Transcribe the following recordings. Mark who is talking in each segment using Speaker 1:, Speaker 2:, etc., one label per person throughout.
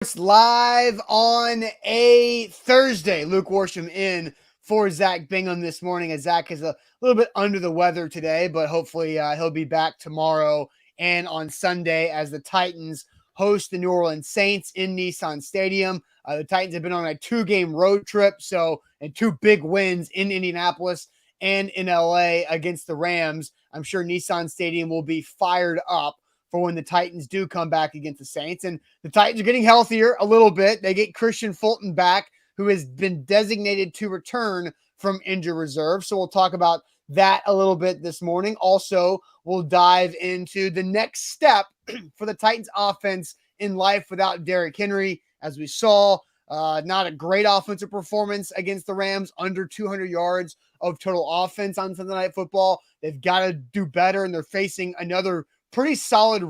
Speaker 1: It's live on a Thursday. Luke Worsham in for Zach Bingham this morning, as Zach is a little bit under the weather today, but hopefully he'll be back tomorrow and on Sunday as the Titans host the New Orleans Saints in Nissan Stadium. The Titans have been on a 2-game road trip, and 2 big wins in Indianapolis and in LA against the Rams. I'm sure Nissan Stadium will be fired up for when the Titans do come back against the Saints. And the Titans are getting healthier a little bit. They get Kristian Fulton back, who has been designated to return from injured reserve. So we'll talk about that a little bit this morning. Also, we'll dive into the next step for the Titans offense in life without Derrick Henry. As we saw, not a great offensive performance against the Rams, under 200 yards of total offense on Sunday Night Football. They've got to do better, and they're facing another pretty solid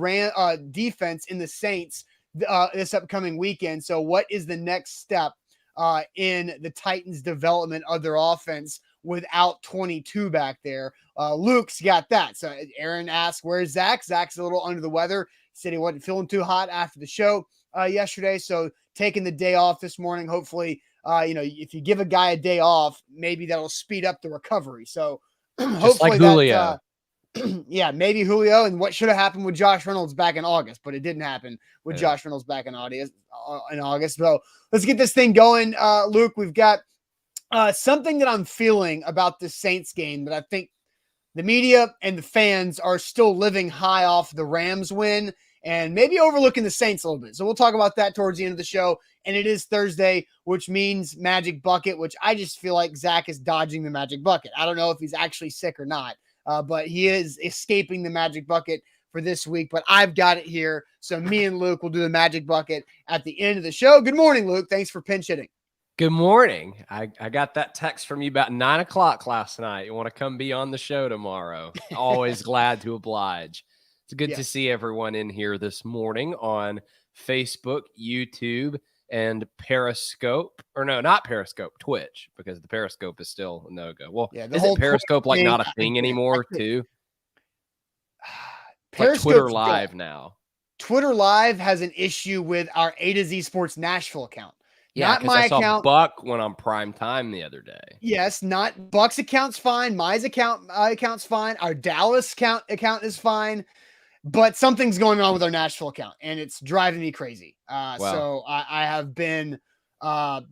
Speaker 1: defense in the Saints this upcoming weekend. So what is the next step in the Titans' development of their offense without 22 back there? Luke's got that. So Aaron asked, where's Zach? Zach's a little under the weather. He said he wasn't feeling too hot after the show yesterday. So taking the day off this morning. Hopefully, if you give a guy a day off, maybe that'll speed up the recovery. So hopefully
Speaker 2: like Julio.
Speaker 1: Yeah, maybe Julio, and what should have happened with Josh Reynolds back in August, but it didn't happen with Josh Reynolds back in August. So let's get this thing going. Luke, we've got something that I'm feeling about this Saints game that I think the media and the fans are still living high off the Rams win and maybe overlooking the Saints a little bit. So we'll talk about that towards the end of the show. And it is Thursday, which means Magic Bucket, which I just feel like Zach is dodging the Magic Bucket. I don't know if he's actually sick or not. But he is escaping the Magic Bucket for this week, but I've got it here. So me and Luke will do the Magic Bucket at the end of the show. Good morning, Luke. Thanks for pinch hitting.
Speaker 2: Good morning. I got that text from you about 9 o'clock last night. You want to come be on the show tomorrow. Always glad to oblige. It's good to see everyone in here this morning on Facebook, YouTube, and Periscope. Or no, not Periscope, Twitch, because the Periscope is still a no-go. Well, isn't Periscope like not a thing anymore too? Like Twitter Live now.
Speaker 1: Twitter Live has an issue with our A to Z Sports Nashville account.
Speaker 2: Yeah, not my account. Buck went on prime time the other day.
Speaker 1: Yes, not Buck's account's fine. My account's fine. Our Dallas account is fine. But something's going on with our Nashville account, and it's driving me crazy. So I have been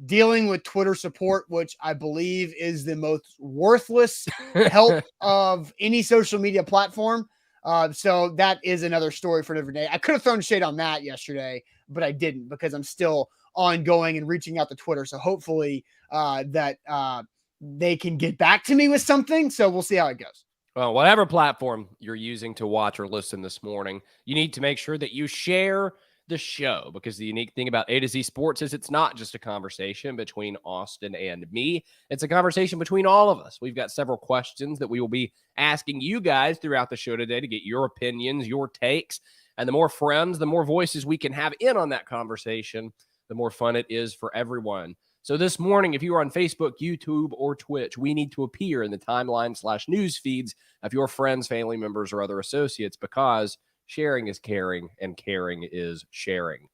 Speaker 1: dealing with Twitter support, which I believe is the most worthless help of any social media platform. So that is another story for another day. I could have thrown shade on that yesterday, but I didn't because I'm still ongoing and reaching out to Twitter. So hopefully that they can get back to me with something. So we'll see how it goes.
Speaker 2: Well, whatever platform you're using to watch or listen this morning, you need to make sure that you share the show, because the unique thing about A to Z Sports is it's not just a conversation between Austin and me. It's a conversation between all of us. We've got several questions that we will be asking you guys throughout the show today to get your opinions, your takes, and the more friends, the more voices we can have in on that conversation, the more fun it is for everyone. So this morning, if you are on Facebook, YouTube, or Twitch, we need to appear in the timeline/news feeds of your friends, family members, or other associates, because sharing is caring and caring is sharing.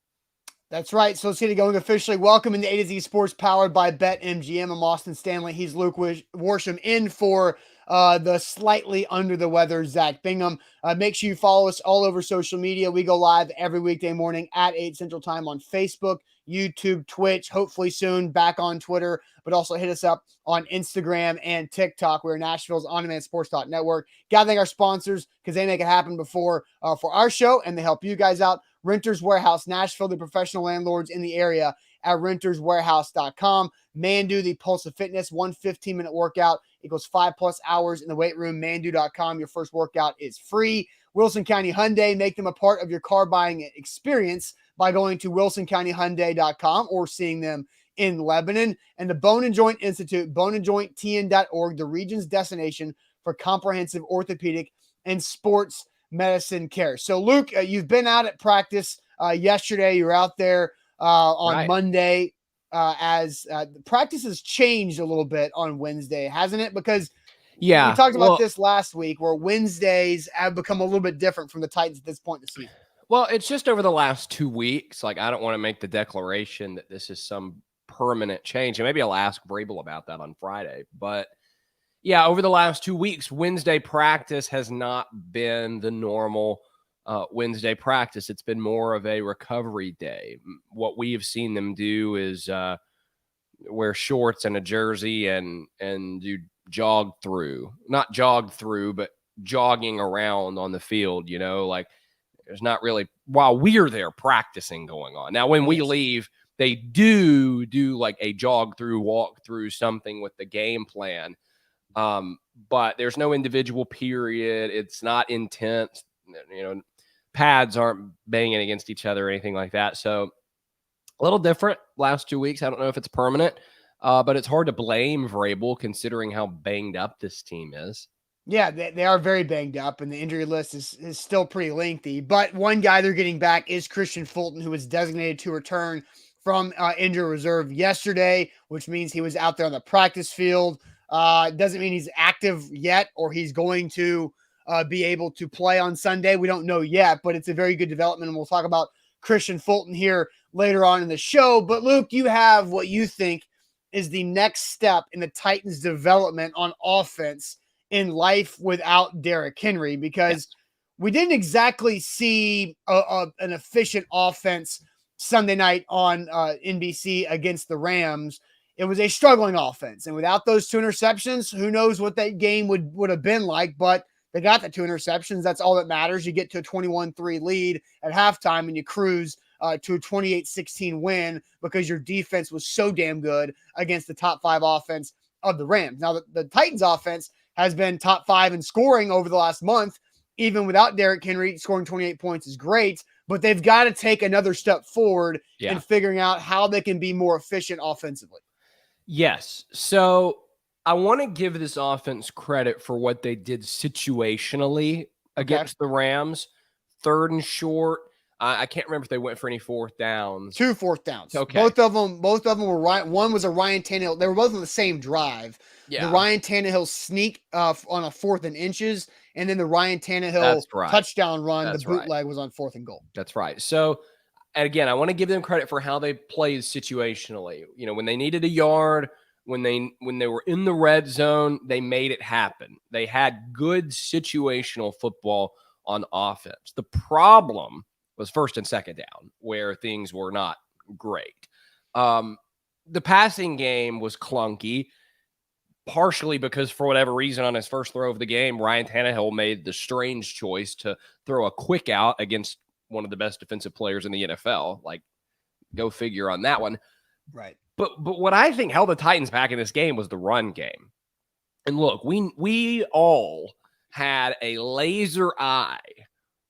Speaker 1: That's right. So let's get it going officially. Welcome into A to Z Sports, powered by BetMGM. I'm Austin Stanley. He's Luke Worsham in for the slightly under the weather Zach Bingham. Make sure you follow us all over social media. We go live every weekday morning at 8 Central Time on Facebook, YouTube, Twitch, hopefully soon back on Twitter, but also hit us up on Instagram and TikTok. We're Nashville's on-demand sports network. Gotta thank our sponsors because they make it happen for our show, and they help you guys out. Renters Warehouse Nashville, the professional landlords in the area at renterswarehouse.com. Mandu, the Pulse of Fitness, 1 15-minute workout equals 5+ hours in the weight room. Mandu.com. Your first workout is free. Wilson County Hyundai, make them a part of your car buying experience by going to wilsoncountyhyundai.com or seeing them in Lebanon. And the Bone and Joint Institute, boneandjointtn.org, the region's destination for comprehensive orthopedic and sports medicine care. So, Luke, you've been out at practice yesterday. You were out there on Monday as practice has changed a little bit on Wednesday, hasn't it? Because we talked about this last week, where Wednesdays have become a little bit different from the Titans at this point in the season.
Speaker 2: Well, it's just over the last 2 weeks. Like, I don't want to make the declaration that this is some permanent change. And maybe I'll ask Vrabel about that on Friday. But yeah, over the last 2 weeks, Wednesday practice has not been the normal Wednesday practice. It's been more of a recovery day. What we have seen them do is wear shorts and a jersey and do not jog through, but jogging around on the field, like there's not really, while we're there, practicing going on. Now, when we leave, they do like a jog through, walk through, something with the game plan. But there's no individual period. It's not intense. Pads aren't banging against each other or anything like that. So a little different last 2 weeks. I don't know if it's permanent, but it's hard to blame Vrabel considering how banged up this team is.
Speaker 1: Yeah, they are very banged up, and the injury list is still pretty lengthy. But one guy they're getting back is Kristian Fulton, who was designated to return from injury reserve yesterday, which means he was out there on the practice field. Doesn't mean he's active yet or he's going to be able to play on Sunday. We don't know yet, but it's a very good development, and we'll talk about Kristian Fulton here later on in the show. But Luke, you have what you think is the next step in the Titans' development on offense in life without Derrick Henry, because we didn't exactly see an efficient offense Sunday night on NBC against the Rams. It was a struggling offense, and without those 2 interceptions, who knows what that game would have been like, but they got the 2 interceptions. That's all that matters. You get to a 21-3 lead at halftime, and you cruise to a 28-16 win because your defense was so damn good against the top 5 offense of the Rams. Now, the Titans offense has been top 5 in scoring over the last month. Even without Derrick Henry, scoring 28 points is great, but they've got to take another step forward in figuring out how they can be more efficient offensively.
Speaker 2: Yes. So I want to give this offense credit for what they did situationally against the Rams. 3rd and short. I can't remember if they went for any 4th downs.
Speaker 1: 2 4th downs.
Speaker 2: Okay.
Speaker 1: Both of them were right. One was a Ryan Tannehill. They were both on the same drive.
Speaker 2: Yeah.
Speaker 1: The Ryan Tannehill sneak on a 4th and inches, and then the Ryan Tannehill touchdown run, the bootleg was on 4th and goal.
Speaker 2: That's right. So, again, I want to give them credit for how they played situationally. When they needed a yard, when they were in the red zone, they made it happen. They had good situational football on offense. The problem was 1st and 2nd down, where things were not great. The passing game was clunky, partially because for whatever reason on his first throw of the game, Ryan Tannehill made the strange choice to throw a quick out against one of the best defensive players in the NFL. Like, go figure on that one.
Speaker 1: Right.
Speaker 2: But what I think held the Titans back in this game was the run game. And look, we all had a laser eye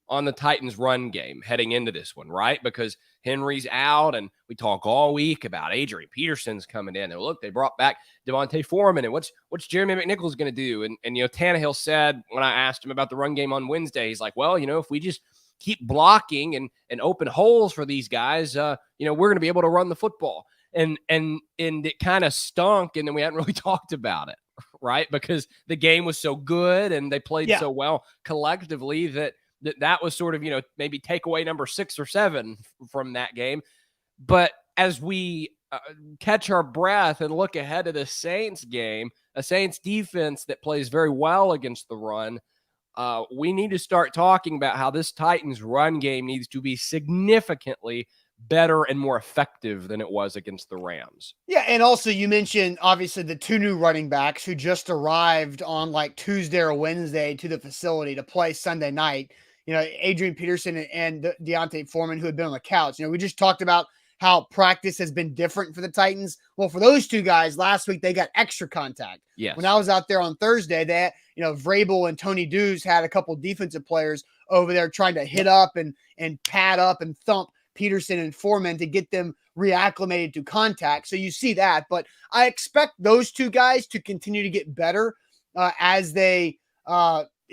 Speaker 2: on the Titans run game heading into this one, right? Because Henry's out, and we talk all week about Adrian Peterson's coming in. And look, they brought back Devontae Foreman, and what's Jeremy McNichols going to do? And Tannehill said, when I asked him about the run game on Wednesday, he's like, well, if we just keep blocking and open holes for these guys, we're going to be able to run the football. And it kind of stunk, and then we hadn't really talked about it, right? Because the game was so good and they played so well collectively that was sort of, maybe takeaway number 6 or 7 from that game. But as we catch our breath and look ahead to the Saints game, a Saints defense that plays very well against the run, we need to start talking about how this Titans run game needs to be significantly better and more effective than it was against the Rams.
Speaker 1: Yeah, and also you mentioned, obviously, the 2 new running backs who just arrived on like Tuesday or Wednesday to the facility to play Sunday night. Adrian Peterson and Deontay Foreman, who had been on the couch. We just talked about how practice has been different for the Titans. Well, for those 2 guys, last week they got extra contact.
Speaker 2: Yes.
Speaker 1: When I was out there on Thursday, Vrabel and Tony Dews had a couple defensive players over there trying to hit up and pad up and thump Peterson and Foreman to get them reacclimated to contact. So you see that, but I expect those 2 guys to continue to get better as they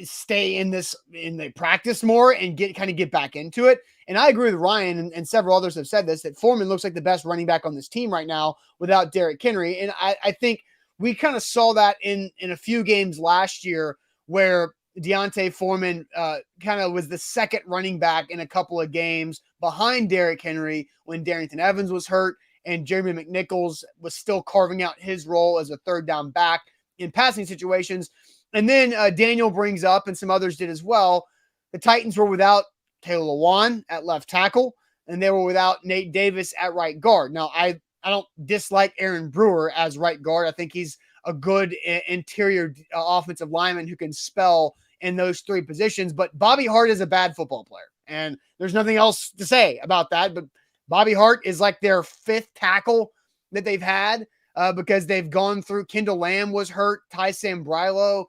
Speaker 1: stay in they practice more and get back into it. And I agree with Ryan and several others have said this, that Foreman looks like the best running back on this team right now without Derrick Henry. And I think we kind of saw that in a few games last year where D'Onta Foreman kind of was the second running back in a couple of games behind Derrick Henry when Darrington Evans was hurt, and Jeremy McNichols was still carving out his role as a third down back in passing situations. And then Daniel brings up, and some others did as well, the Titans were without Taylor Lewan at left tackle, and they were without Nate Davis at right guard. Now, I don't dislike Aaron Brewer as right guard. I think he's a good interior offensive lineman who can spell in those three positions. But Bobby Hart is a bad football player, and there's nothing else to say about that. But Bobby Hart is like their fifth tackle that they've had because they've gone through. Kendall Lamb was hurt. Ty Sambrailo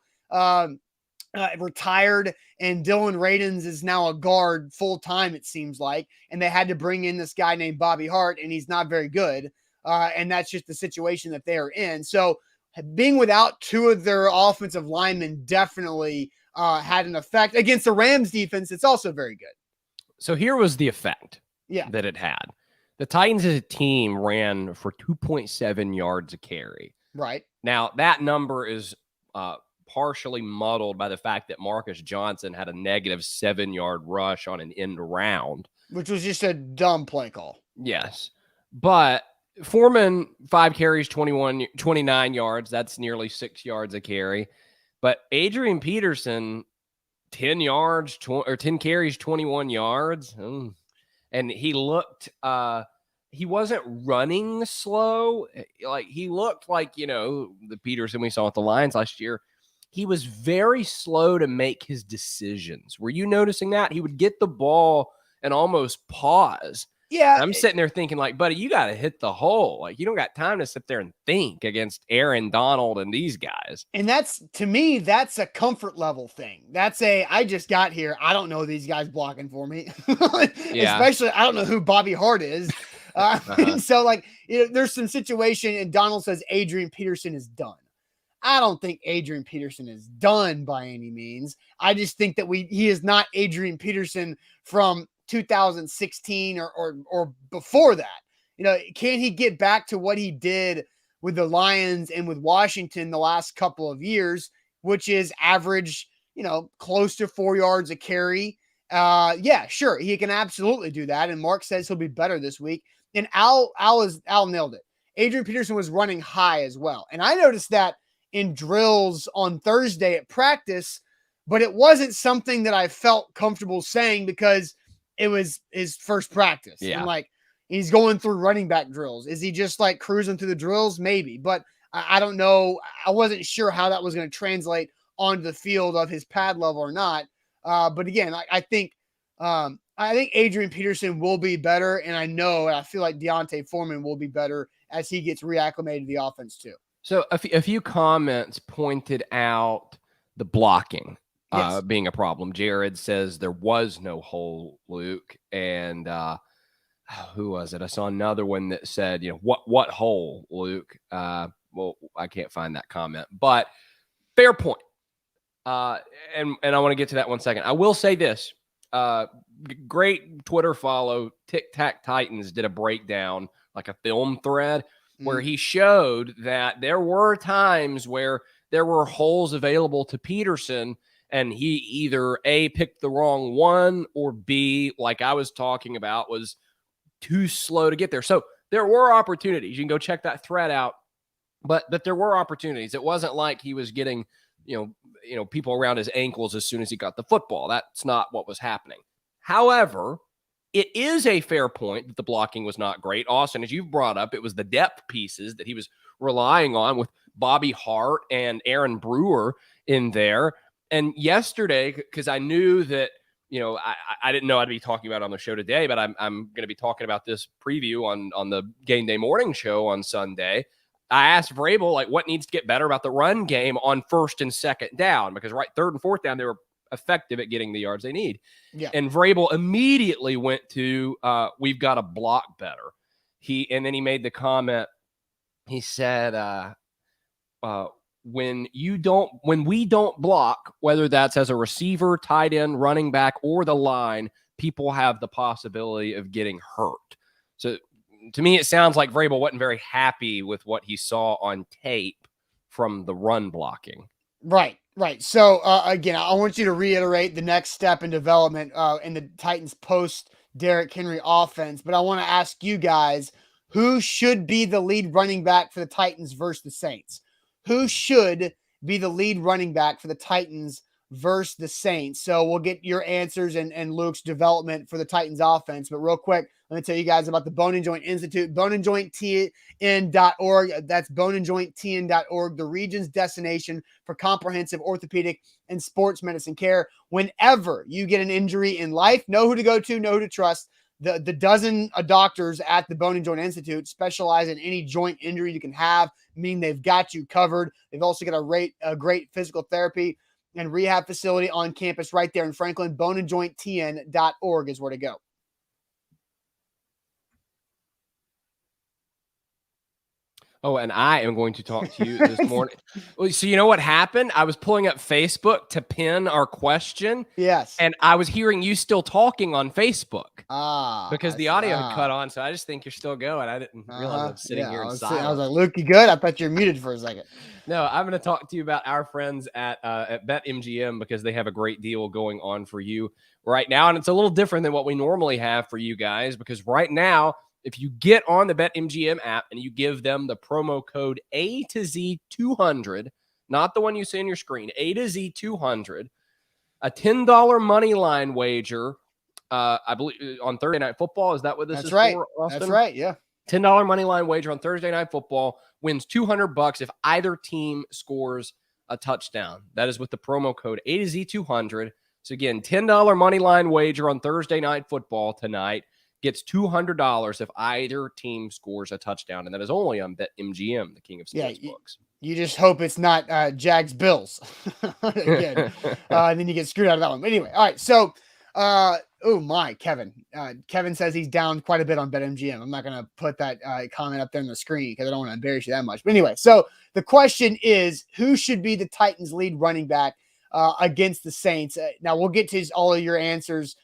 Speaker 1: retired, and Dylan Radins is now a guard full time, it seems like. And they had to bring in this guy named Bobby Hart, and he's not very good. And that's just the situation that they are in. So being without two of their offensive linemen definitely had an effect. Against the Rams defense, it's also very good.
Speaker 2: So here was the effect that it had. The Titans as a team ran for 2.7 yards a carry.
Speaker 1: Right.
Speaker 2: Now, that number is partially muddled by the fact that Marcus Johnson had a negative 7-yard rush on an end round.
Speaker 1: Which was just a dumb play call.
Speaker 2: Yes. But Foreman, 5 carries, 29 yards. That's nearly 6 yards a carry. But Adrian Peterson, 10 yards, 10 carries, 21 yards. And he looked, he wasn't running slow. Like, he looked like, the Peterson we saw at the Lions last year. He was very slow to make his decisions. Were you noticing that? He would get the ball and almost pause.
Speaker 1: Yeah.
Speaker 2: I'm sitting there thinking, like, buddy, you got to hit the hole. Like, you don't got time to sit there and think against Aaron Donald and these guys.
Speaker 1: And that's, to me, that's a comfort level thing. That's I just got here. I don't know these guys blocking for me. Especially, I don't know who Bobby Hart is. And so, like, there's some situation, and Donald says Adrian Peterson is done. I don't think Adrian Peterson is done by any means. I just think that he is not Adrian Peterson from 2016 or before that. Can he get back to what he did with the Lions and with Washington the last couple of years, which is average, close to 4 yards a carry? Yeah, sure. He can absolutely do that. And Mark says he'll be better this week. And Al nailed it. Adrian Peterson was running high as well. And I noticed that in drills on Thursday at practice, but it wasn't something that I felt comfortable saying because it was his first practice.
Speaker 2: Yeah.
Speaker 1: And like, he's going through running back drills. Is he just like cruising through the drills? Maybe, but I don't know. I wasn't sure how that was going to translate onto the field of his pad level or not. But again, I think Adrian Peterson will be better. And I feel like D'Onta Foreman will be better as he gets reacclimated to the offense too.
Speaker 2: So a few comments pointed out the blocking being a problem. Jared says there was no hole, Luke. And who was it? I saw another one that said, what hole, Luke? Well, I can't find that comment, but fair point. And I want to get to that one second. I will say this. Great Twitter follow. Tic Tac Titans did a breakdown, like a film thread, where he showed that there were times where there were holes available to Peterson, and he either A, picked the wrong one, or B, like I was talking about, was too slow to get there. So there were opportunities. You can go check that thread out, but there were opportunities. It wasn't like he was getting, people around his ankles as soon as he got the football. That's not what was happening. However, it is a fair point that the blocking was not great. Austin, as you've brought up, it was the depth pieces that he was relying on with Bobby Hart and Aaron Brewer in there. And yesterday, because I knew that, I didn't know I'd be talking about it on the show today, but I'm going to be talking about this preview on the Game Day Morning Show on Sunday. I asked Vrabel, like, what needs to get better about the run game on first and second down? Because third and fourth down, they were effective at getting the yards they need.
Speaker 1: Yeah. And
Speaker 2: Vrabel immediately went to, we've got to block better. And then he made the comment, he said, when we don't block, whether that's as a receiver, tight end, running back, or the line, people have the possibility of getting hurt. So to me, it sounds like Vrabel wasn't very happy with what he saw on tape from the run blocking.
Speaker 1: Right. Right. So again, I want you to reiterate the next step in development in the Titans post Derrick Henry offense. But I want to ask you guys, who should be the lead running back for the Titans versus the Saints? Who should be the lead running back for the Titans versus the Saints? So we'll get your answers and Luke's development for the Titans offense. But real quick, let me tell you guys about the Bone and Joint Institute, boneandjointtn.org. That's boneandjointtn.org, the region's destination for comprehensive orthopedic and sports medicine care. Whenever you get an injury in life, know who to go to, know who to trust. The dozen doctors at the Bone and Joint Institute specialize in any joint injury you can have, meaning they've got you covered. They've also got a great physical therapy and rehab facility on campus right there in Franklin. Boneandjointtn.org is where to go.
Speaker 2: Oh, and I am going to talk to you this morning. So you know what happened? I was pulling up Facebook to pin our question.
Speaker 1: Yes.
Speaker 2: And I was hearing you still talking on Facebook. Because
Speaker 1: I
Speaker 2: the audio had cut on, so I just think you're still going. I didn't realize I'm sitting here in silence.
Speaker 1: I was like, Luke, you good? I thought you were muted for a second.
Speaker 2: No, I'm going to talk to you about our friends at BetMGM because they have a great deal going on for you right now. And it's a little different than what we normally have for you guys because right now, if you get on the BetMGM app and you give them the promo code A to Z 200, not the one you see on your screen, A to Z 200, a $10 money line wager, I believe on Thursday Night Football. Is that what this is
Speaker 1: right.
Speaker 2: for, Austin?
Speaker 1: That's right. Yeah.
Speaker 2: $10 money line wager on Thursday Night Football wins $200 if either team scores a touchdown. That is with the promo code A to Z 200. So again, $10 money line wager on Thursday Night Football tonight gets $200 if either team scores a touchdown, and that is only on BetMGM, the king of sports books.
Speaker 1: You just hope it's not Jags Bills again, and then you get screwed out of that one. But anyway, all right. So, Kevin. Kevin says he's down quite a bit on BetMGM. I'm not going to put that comment up there on the screen because I don't want to embarrass you that much. But anyway, so the question is, who should be the Titans' lead running back against the Saints? Now we'll get to all of your answers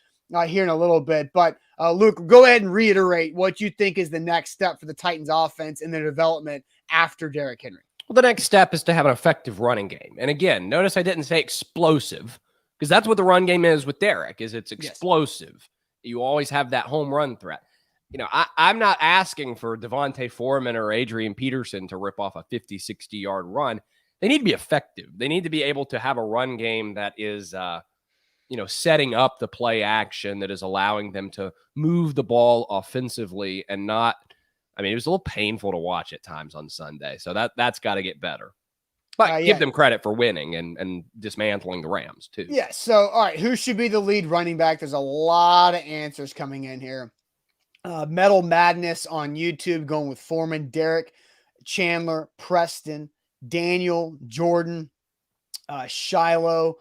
Speaker 1: here in a little bit, but Luke, go ahead and reiterate what you think is the next step for the Titans offense in their development after Derrick Henry.
Speaker 2: Well, the next step is to have an effective running game. And again, notice I didn't say explosive because that's what the run game is with Derrick, is it's explosive. Yes. You always have that home run threat. You know, I'm not asking for Devontae Foreman or Adrian Peterson to rip off a 50, 60-yard run. They need to be effective. They need to be able to have a run game that is setting up the play action that is allowing them to move the ball offensively and not, I mean, it was a little painful to watch at times on Sunday. So that's got to get better. But give them credit for winning and dismantling the Rams too.
Speaker 1: Yeah. So, all right, who should be the lead running back? There's a lot of answers coming in here. Metal Madness on YouTube going with Foreman, Derrick, Chandler, Preston, Daniel, Jordan, Shiloh,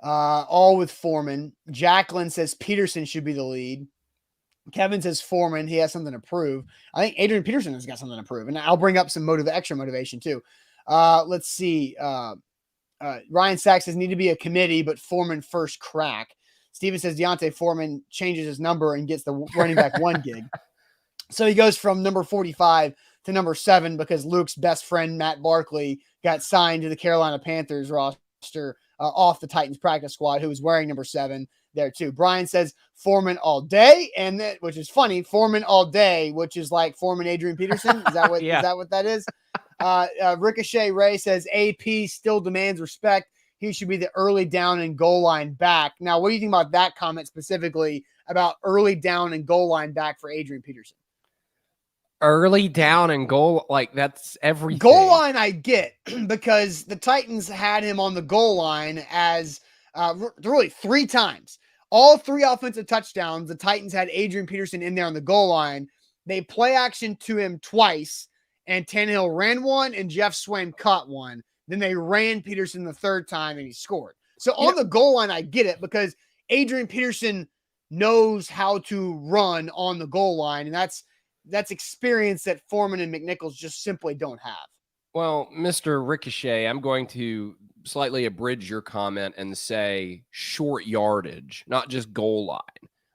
Speaker 1: all with Foreman. Jacqueline says Peterson should be the lead. Kevin says Foreman. He has something to prove. I think Adrian Peterson has got something to prove. And I'll bring up some extra motivation too. Let's see. Ryan Sachs says need to be a committee, but Foreman first crack. Steven says Deontay Foreman changes his number and gets the running back one gig. So he goes from number 45 to number 7 because Luke's best friend, Matt Barkley, got signed to the Carolina Panthers roster off the Titans practice squad, who was wearing number 7 there too. Brian says Foreman all day, and that, which is funny, Foreman all day, which is like Foreman Adrian Peterson. Is that what, is that what that is? Ricochet Ray says AP still demands respect. He should be the early down and goal line back. Now, what do you think about that comment specifically about early down and goal line back for Adrian Peterson?
Speaker 2: Early down and goal, like that's everything.
Speaker 1: Goal line I get because the Titans had him on the goal line as really 3 times. All 3 offensive touchdowns, the Titans had Adrian Peterson in there on the goal line. They play action to him twice, and Tannehill ran one, and Jeff Swaim caught one. Then they ran Peterson the 3rd time, and he scored. So on the goal line, I get it because Adrian Peterson knows how to run on the goal line, and that's experience that Foreman and McNichols just simply don't have.
Speaker 2: Well, Mr. Ricochet, I'm going to slightly abridge your comment and say short yardage, not just goal line.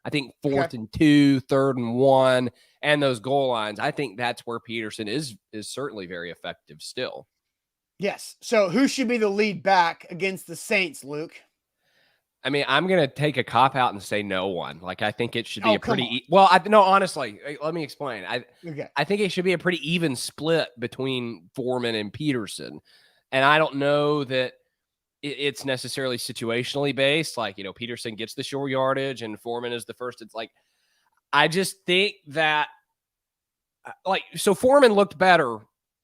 Speaker 2: I think 4th and 2, 3rd and 1, and those goal lines, I think that's where Peterson is certainly very effective still.
Speaker 1: Yes. So who should be the lead back against the Saints, Luke?
Speaker 2: I mean, I'm going to take a cop out and say no one. Like, I think it should be
Speaker 1: Oh,
Speaker 2: a
Speaker 1: come
Speaker 2: pretty,
Speaker 1: on.
Speaker 2: no, honestly, let me explain.
Speaker 1: Okay.
Speaker 2: I think it should be a pretty even split between Foreman and Peterson. And I don't know that it's necessarily situationally based. Like, Peterson gets the short yardage and Foreman is the first. It's like, I just think that, so Foreman looked better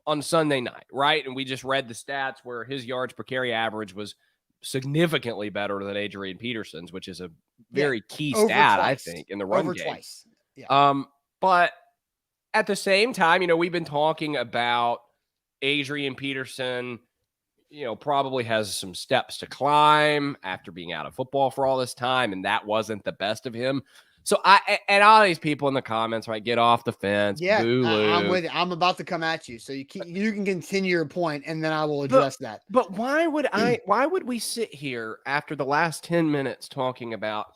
Speaker 2: on Sunday night, right? And we just read the stats where his yards per carry average was significantly better than Adrian Peterson's, which is a very key stat, I think, in the run game.
Speaker 1: Twice. Yeah.
Speaker 2: But at the same time, we've been talking about Adrian Peterson, probably has some steps to climb after being out of football for all this time, and that wasn't the best of him. So and all these people in the comments, right, get off the fence.
Speaker 1: Yeah,
Speaker 2: boo-loo.
Speaker 1: I'm with you. I'm about to come at you, so you can continue your point, and then I will address that.
Speaker 2: But why would we sit here after the last 10 minutes talking about,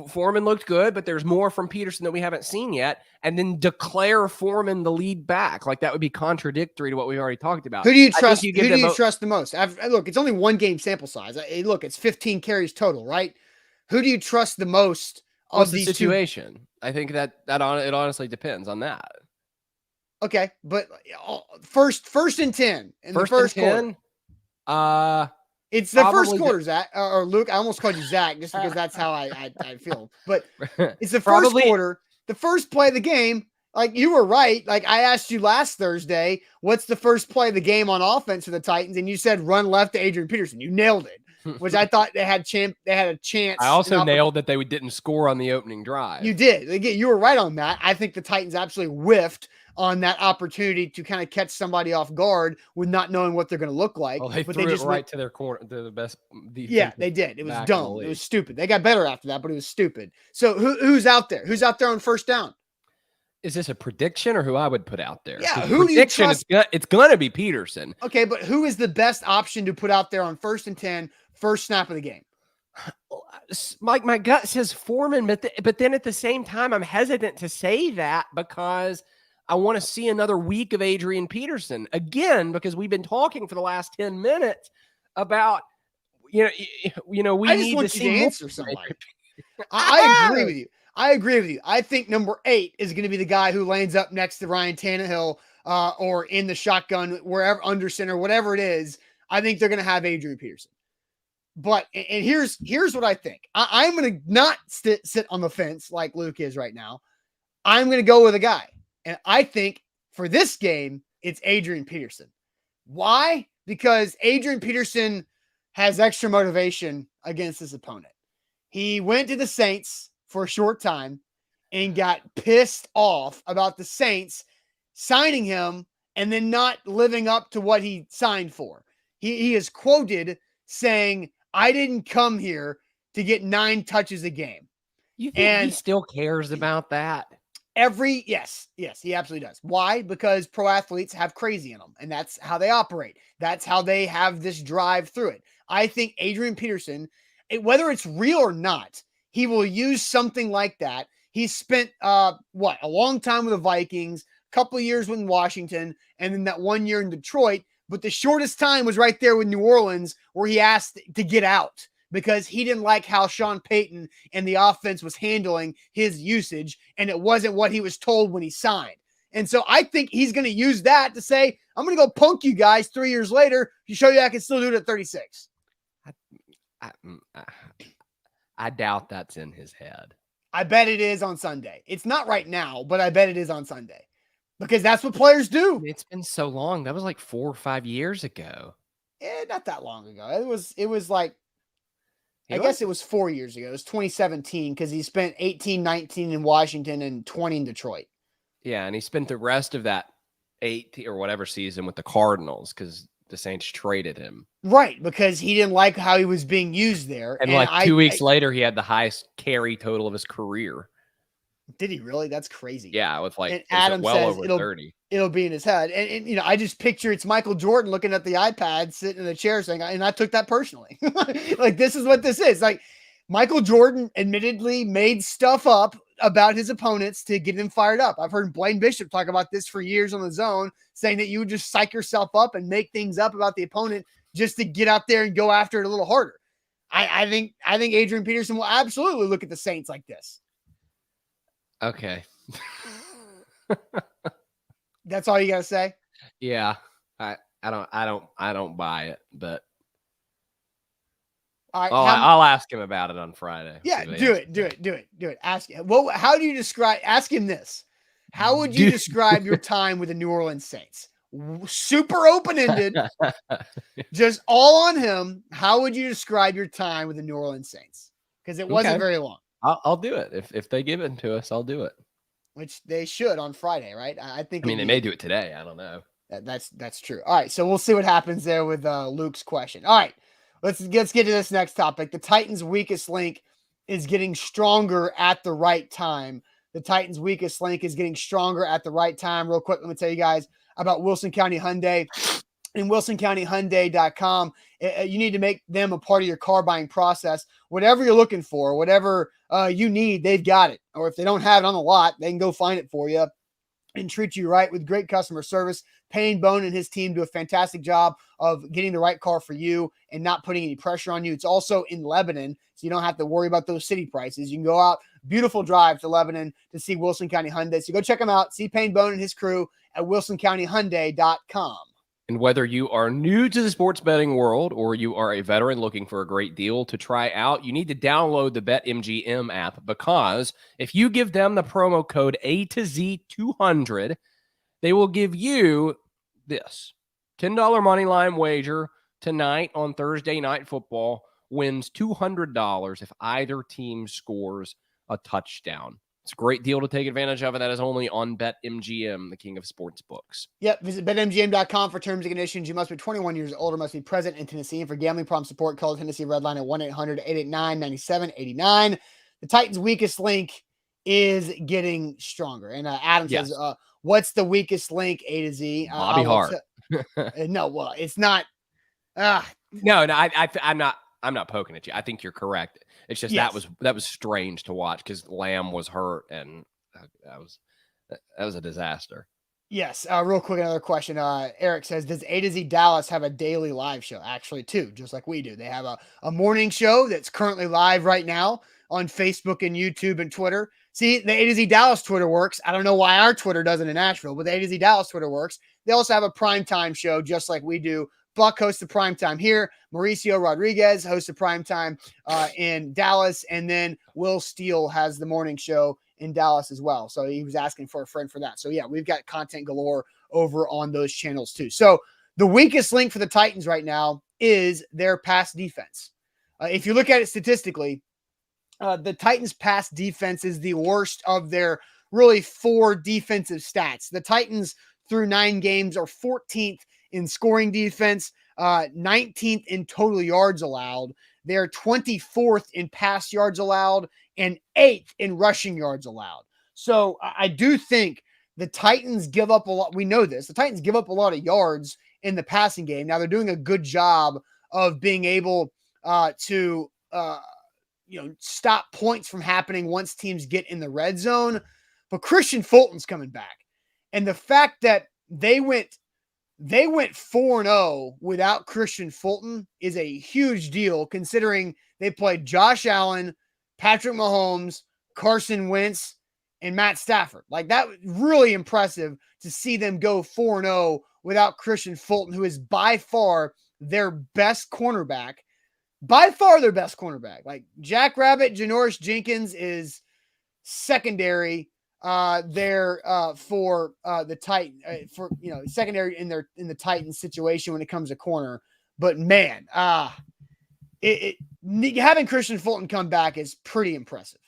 Speaker 2: Foreman looked good, but there's more from Peterson that we haven't seen yet, and then declare Foreman the lead back? Like, that would be contradictory to what we already talked about.
Speaker 1: Who do you trust? Who do you trust the most? Look, it's only one game sample size. Look, it's 15 carries total, right? Who do you trust the most?
Speaker 2: What's the situation? I think that it honestly depends on that.
Speaker 1: Okay, but first and 10 in the first quarter. It's the first quarter, Zach or Luke. I almost called you Zach just because that's how I feel. But it's the first quarter, the first play of the game. Like, you were right. Like, I asked you last Thursday, what's the first play of the game on offense for the Titans, and you said run left to Adrian Peterson. You nailed it. Which I thought they had a chance.
Speaker 2: I also nailed that they didn't score on the opening drive.
Speaker 1: You did. Again, you were right on that. I think the Titans absolutely whiffed on that opportunity to kind of catch somebody off guard with not knowing what they're going to look like.
Speaker 2: Well, they threw it right to their corner, to the best defense.
Speaker 1: Yeah, they did. It was dumb. It was stupid. They got better after that, but it was stupid. So who's out there? Who's out there on first down?
Speaker 2: Is this a prediction or who I would put out there?
Speaker 1: Yeah, who do you trust?
Speaker 2: It's going to be Peterson.
Speaker 1: Okay, but who is the best option to put out there on 1st and 10, first snap of the game?
Speaker 2: My gut says Foreman, but then at the same time, I'm hesitant to say that because I want to see another week of Adrian Peterson again, because we've been talking for the last 10 minutes about, we need to see
Speaker 1: answer somebody. I agree with you. I think number 8 is going to be the guy who lands up next to Ryan Tannehill or in the shotgun, wherever, under center, whatever it is. I think they're going to have Adrian Peterson. But, and here's what I think. I'm going to not sit on the fence like Luke is right now. I'm going to go with a guy. And I think for this game, it's Adrian Peterson. Why? Because Adrian Peterson has extra motivation against his opponent. He went to the Saints for a short time and got pissed off about the Saints signing him and then not living up to what he signed for. He is quoted saying, "I didn't come here to get 9 touches a game."
Speaker 2: You think he still cares about that?
Speaker 1: Yes, he absolutely does. Why? Because pro athletes have crazy in them, and that's how they operate. That's how they have this drive through it. I think Adrian Peterson, whether it's real or not, he will use something like that. He spent a long time with the Vikings, a couple of years in Washington, and then that 1 year in Detroit. But the shortest time was right there with New Orleans, where he asked to get out because he didn't like how Sean Payton and the offense was handling his usage, and it wasn't what he was told when he signed. And so I think he's going to use that to say, I'm going to go punk you guys 3 years later to show you I can still do it at 36.
Speaker 2: I doubt that's in his head.
Speaker 1: I bet it is on Sunday. It's not right now, but I bet it is on Sunday because that's what players do.
Speaker 2: It's been so long. That was like 4 or 5 years ago.
Speaker 1: Not that long ago. It was like, I guess it was 4 years ago. It was 2017 because he spent 18, 19 in Washington and 20 in Detroit.
Speaker 2: Yeah, and he spent the rest of that 8 or whatever season with the Cardinals because the Saints traded him.
Speaker 1: Right, because he didn't like how he was being used there.
Speaker 2: And like 2 weeks later, he had the highest carry total of his career.
Speaker 1: Did he really? That's crazy.
Speaker 2: Yeah, with like
Speaker 1: Adam
Speaker 2: well
Speaker 1: says
Speaker 2: over 30.
Speaker 1: It'll be in his head. And I just picture it's Michael Jordan looking at the iPad, sitting in the chair saying, and I took that personally. Like, this is what this is. Like, Michael Jordan admittedly made stuff up about his opponents to get them fired up. I've heard Blaine Bishop talk about this for years on the Zone, saying that you would just psych yourself up and make things up about the opponent just to get out there and go after it a little harder. I think Adrian Peterson will absolutely look at the Saints like this.
Speaker 2: Okay.
Speaker 1: That's all you got to say?
Speaker 2: Yeah. I don't buy it, but
Speaker 1: all right,
Speaker 2: I'll ask him about it on Friday.
Speaker 1: Yeah, do it. Ask him. Well, how do you describe? Ask him this. How would you describe your time with the New Orleans Saints? Super open-ended, just all on him. How would you describe your time with the New Orleans Saints? Because it wasn't very long.
Speaker 2: I'll do it if they give it to us. I'll do it.
Speaker 1: Which they should on Friday, right? I mean,
Speaker 2: they may do it today. I don't know.
Speaker 1: That's true. All right, so we'll see what happens there with Luke's question. All right, let's get to this next topic. The Titans' weakest link is getting stronger at the right time. The Titans' weakest link is getting stronger at the right time. Real quick, let me tell you guys about Wilson County Hyundai and WilsonCountyHyundai.com. You need to make them a part of your car buying process. Whatever you're looking for, whatever you need, they've got it. Or if they don't have it on the lot, they can go find it for you and treat you right with great customer service. Payne Bone and his team do a fantastic job of getting the right car for you and not putting any pressure on you. It's also in Lebanon, so you don't have to worry about those city prices. You can go out, beautiful drive to Lebanon to see Wilson County Hyundai. So go check them out. See Payne Bone and his crew at WilsonCountyHyundai.com.
Speaker 2: And whether you are new to the sports betting world or you are a veteran looking for a great deal to try out, you need to download the BetMGM app, because if you give them the promo code A2Z200, they will give you this $10 money line wager tonight on Thursday Night Football wins $200 if either team scores a touchdown. It's a great deal to take advantage of, and that is only on BetMGM, the king of sports books.
Speaker 1: Yep. Visit BetMGM.com for terms and conditions. You must be 21 years old or must be present in Tennessee. And for gambling problem support, call the Tennessee Red Line at 1-800-889-9789. The Titans' weakest link is getting stronger. And Adam says, what's the weakest link, A to Z?
Speaker 2: Bobby Hart.
Speaker 1: No, well, it's not.
Speaker 2: No, I'm not poking at you. I think you're correct. It's just that was strange to watch because Lamb was hurt, and that was a disaster.
Speaker 1: Yes. Real quick, another question. Eric says, does A to Z Dallas have a daily live show? Actually, too, just like we do. They have a morning show that's currently live right now on Facebook and YouTube and Twitter. See, the A to Z Dallas Twitter works. I don't know why our Twitter doesn't in Nashville, but the A to Z Dallas Twitter works. They also have a primetime show just like we do. Buck hosts the primetime here. Mauricio Rodriguez hosts the primetime in Dallas. And then Will Steele has the morning show in Dallas as well. So he was asking for a friend for that. So yeah, we've got content galore over on those channels too. So the weakest link for the Titans right now is their pass defense. If you look at it statistically, the Titans pass defense is the worst of their really 4 defensive stats. The Titans through 9 games are 14th in scoring defense, 19th in total yards allowed. They're 24th in pass yards allowed and 8th in rushing yards allowed. So I do think the Titans give up a lot. We know this. The Titans give up a lot of yards in the passing game. Now they're doing a good job of being able to stop points from happening once teams get in the red zone. But Kristian Fulton's coming back. And the fact that they went 4-0 without Kristian Fulton is a huge deal, considering they played Josh Allen, Patrick Mahomes, Carson Wentz, and Matt Stafford. Like, that was really impressive to see them go 4-0 without Kristian Fulton, who is by far their best cornerback. By far their best cornerback. Like, Jack Rabbit, Janoris Jenkins is secondary there for the Titan for secondary in the Titans situation when it comes to corner. But man, having Kristian Fulton come back is pretty impressive.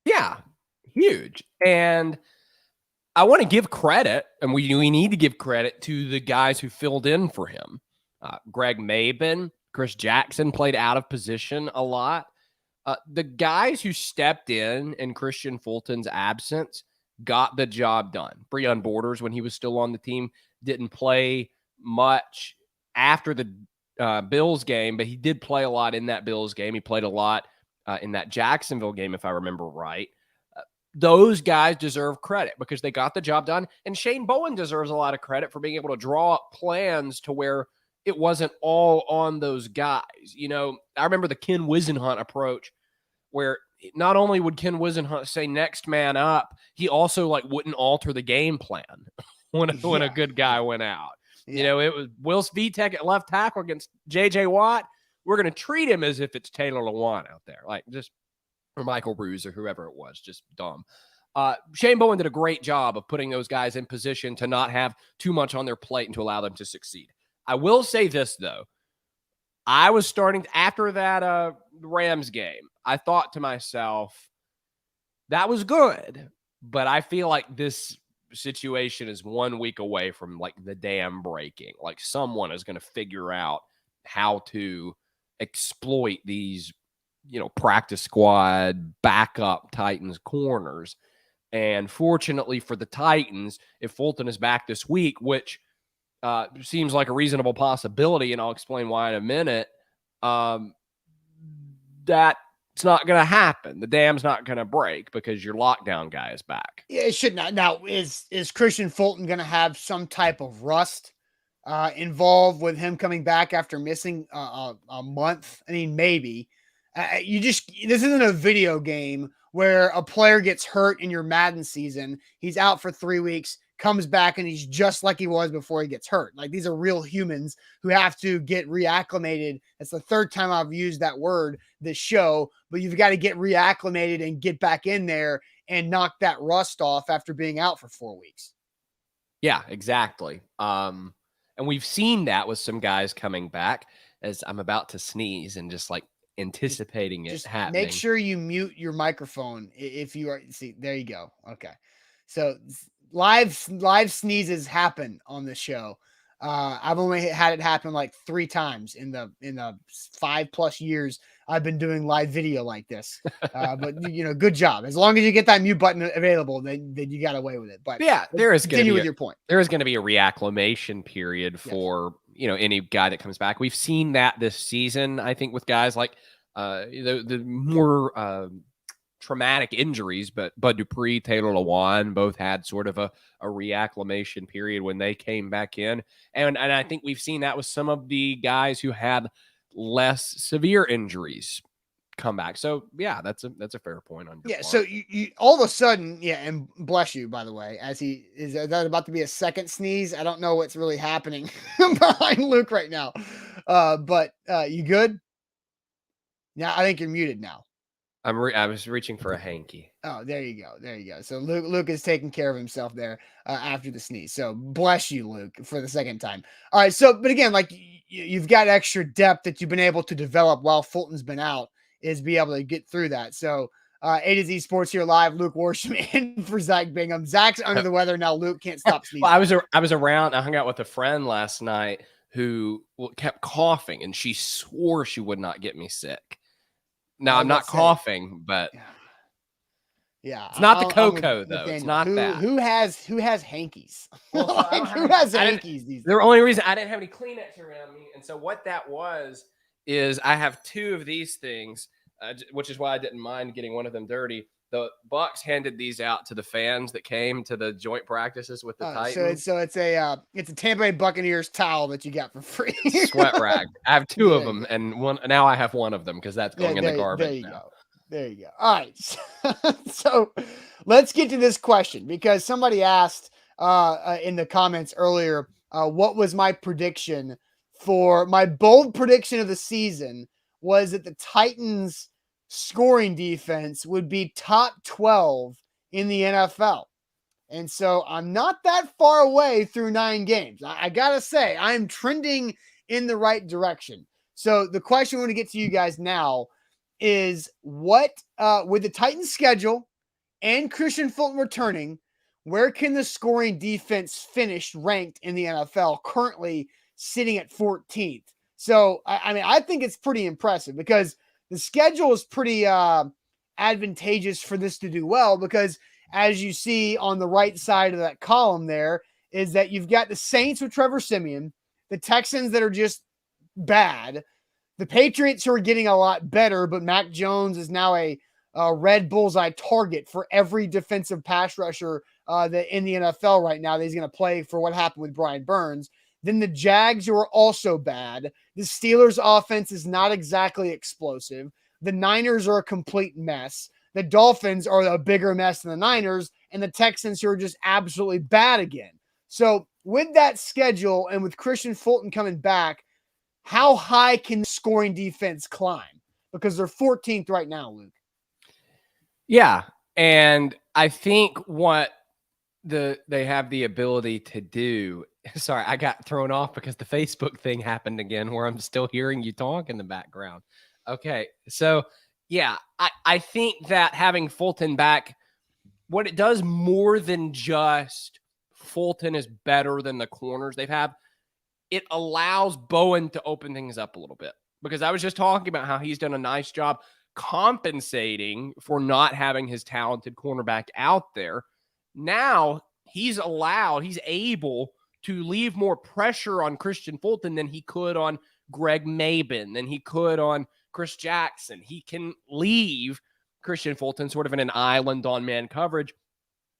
Speaker 2: Yeah, huge. And I want to give credit, and we need to give credit to the guys who filled in for him. Greg Maben, Chris Jackson played out of position a lot. The guys who stepped in Kristian Fulton's absence got the job done. Breon Borders, when he was still on the team, didn't play much after the Bills game, but he did play a lot in that Bills game. He played a lot in that Jacksonville game, if I remember right. those guys deserve credit because they got the job done. And Shane Bowen deserves a lot of credit for being able to draw up plans to where it wasn't all on those guys. I remember the Ken Wisenhunt approach where not only would Ken Wisenhunt say next man up, he also wouldn't alter the game plan when a good guy went out.
Speaker 1: Yeah.
Speaker 2: It was Will Svitek at left tackle against J.J. Watt. We're going to treat him as if it's Taylor Lewan out there, or Michael Ruse or whoever it was, just dumb. Shane Bowen did a great job of putting those guys in position to not have too much on their plate and to allow them to succeed. I will say this, though. I was starting after that Rams game. I thought to myself, that was good, but I feel like this situation is 1 week away from the dam breaking. Someone is going to figure out how to exploit these, practice squad backup Titans corners. And fortunately for the Titans, if Fulton is back this week, which seems like a reasonable possibility, and I'll explain why in a minute, that's not going to happen. The dam's not going to break because your lockdown guy is back.
Speaker 1: Yeah, it should not. Now, is Kristian Fulton going to have some type of rust involved with him coming back after missing a month? I mean, maybe. This isn't a video game where a player gets hurt in your Madden season. He's out for 3 weeks, comes back, and he's just like he was before he gets hurt. These are real humans who have to get reacclimated. It's the third time I've used that word this show, but you've got to get reacclimated and get back in there and knock that rust off after being out for 4 weeks.
Speaker 2: Yeah, exactly. And we've seen that with some guys coming back, as I'm about to sneeze and just anticipating it happening.
Speaker 1: Make sure you mute your microphone if you are. See, there you go. Okay. So live sneezes happen on the show. I've only had it happen 3 times in the 5+ years I've been doing live video like this. But good job. As long as you get that mute button available, then you got away with it. But
Speaker 2: yeah, there is
Speaker 1: continue with your point.
Speaker 2: There is going to be a reacclimation period for any guy that comes back. We've seen that this season, I think, with guys like the more traumatic injuries, but Bud Dupree, Taylor Lewan both had sort of a reacclimation period when they came back in. And I think we've seen that with some of the guys who had less severe injuries come back. So yeah, that's a fair point on your part.
Speaker 1: So you all of a sudden, and bless you, by the way, as he is that about to be a second sneeze. I don't know what's really happening behind Luke right now. But you good? Yeah, I think you're muted now.
Speaker 2: I was reaching for a hanky.
Speaker 1: Oh, there you go. So Luke is taking care of himself there after the sneeze. So bless you, Luke, for the second time. All right. So, but again, you've got extra depth that you've been able to develop while Fulton's been out, is be able to get through that. So A to Z Sports here live. Luke Worsham in for Zach Bingham. Zach's under the weather now. Luke can't stop sneezing.
Speaker 2: Well, I was around. I hung out with a friend last night who kept coughing, and she swore she would not get me sick. Now, I'm not coughing, but
Speaker 1: yeah,
Speaker 2: it's not the cocoa though. It's not that.
Speaker 1: Who has hankies? Who has hankies?
Speaker 2: The only reason I didn't have any Kleenex around me, and so what that was is I have 2 of these things, which is why I didn't mind getting one of them dirty. The Bucks handed these out to the fans that came to the joint practices with the Titans.
Speaker 1: So it's a Tampa Bay Buccaneers towel that you got for free.
Speaker 2: Sweat rag. I have 2 of them, and one now I have one of them because that's going in the garbage.
Speaker 1: There you go. All right. So let's get to this question, because somebody asked in the comments earlier, what was my prediction for my bold prediction of the season was that the Titans scoring defense would be top 12 in the NFL. And so I'm not that far away through 9 games. I got to say, I'm trending in the right direction. So the question I want to get to you guys now is what, with the Titans schedule and Kristian Fulton returning, where can the scoring defense finish ranked in the NFL, currently sitting at 14th? So, I think it's pretty impressive, because the schedule is pretty advantageous for this to do well, because as you see on the right side of that column there is that you've got the Saints with Trevor Siemian, the Texans that are just bad, the Patriots who are getting a lot better, but Mac Jones is now a red bullseye target for every defensive pass rusher that in the NFL right now that he's going to play for what happened with Brian Burns. Then the Jags, who are also bad. The Steelers' offense is not exactly explosive. The Niners are a complete mess. The Dolphins are a bigger mess than the Niners, and the Texans, who are just absolutely bad again. So with that schedule and with Kristian Fulton coming back, how high can the scoring defense climb? Because they're 14th right now, Luke.
Speaker 2: Yeah, and I think what they have the ability to do. Sorry, I got thrown off because the Facebook thing happened again where I'm still hearing you talk in the background. Okay, so yeah, I think that having Fulton back, what it does more than just Fulton is better than the corners they've had, it allows Bowen to open things up a little bit. Because I was just talking about how he's done a nice job compensating for not having his talented cornerback out there. Now he's able to leave more pressure on Kristian Fulton than he could on Greg Mabin, than he could on Chris Jackson. He can leave Kristian Fulton sort of in an island on man coverage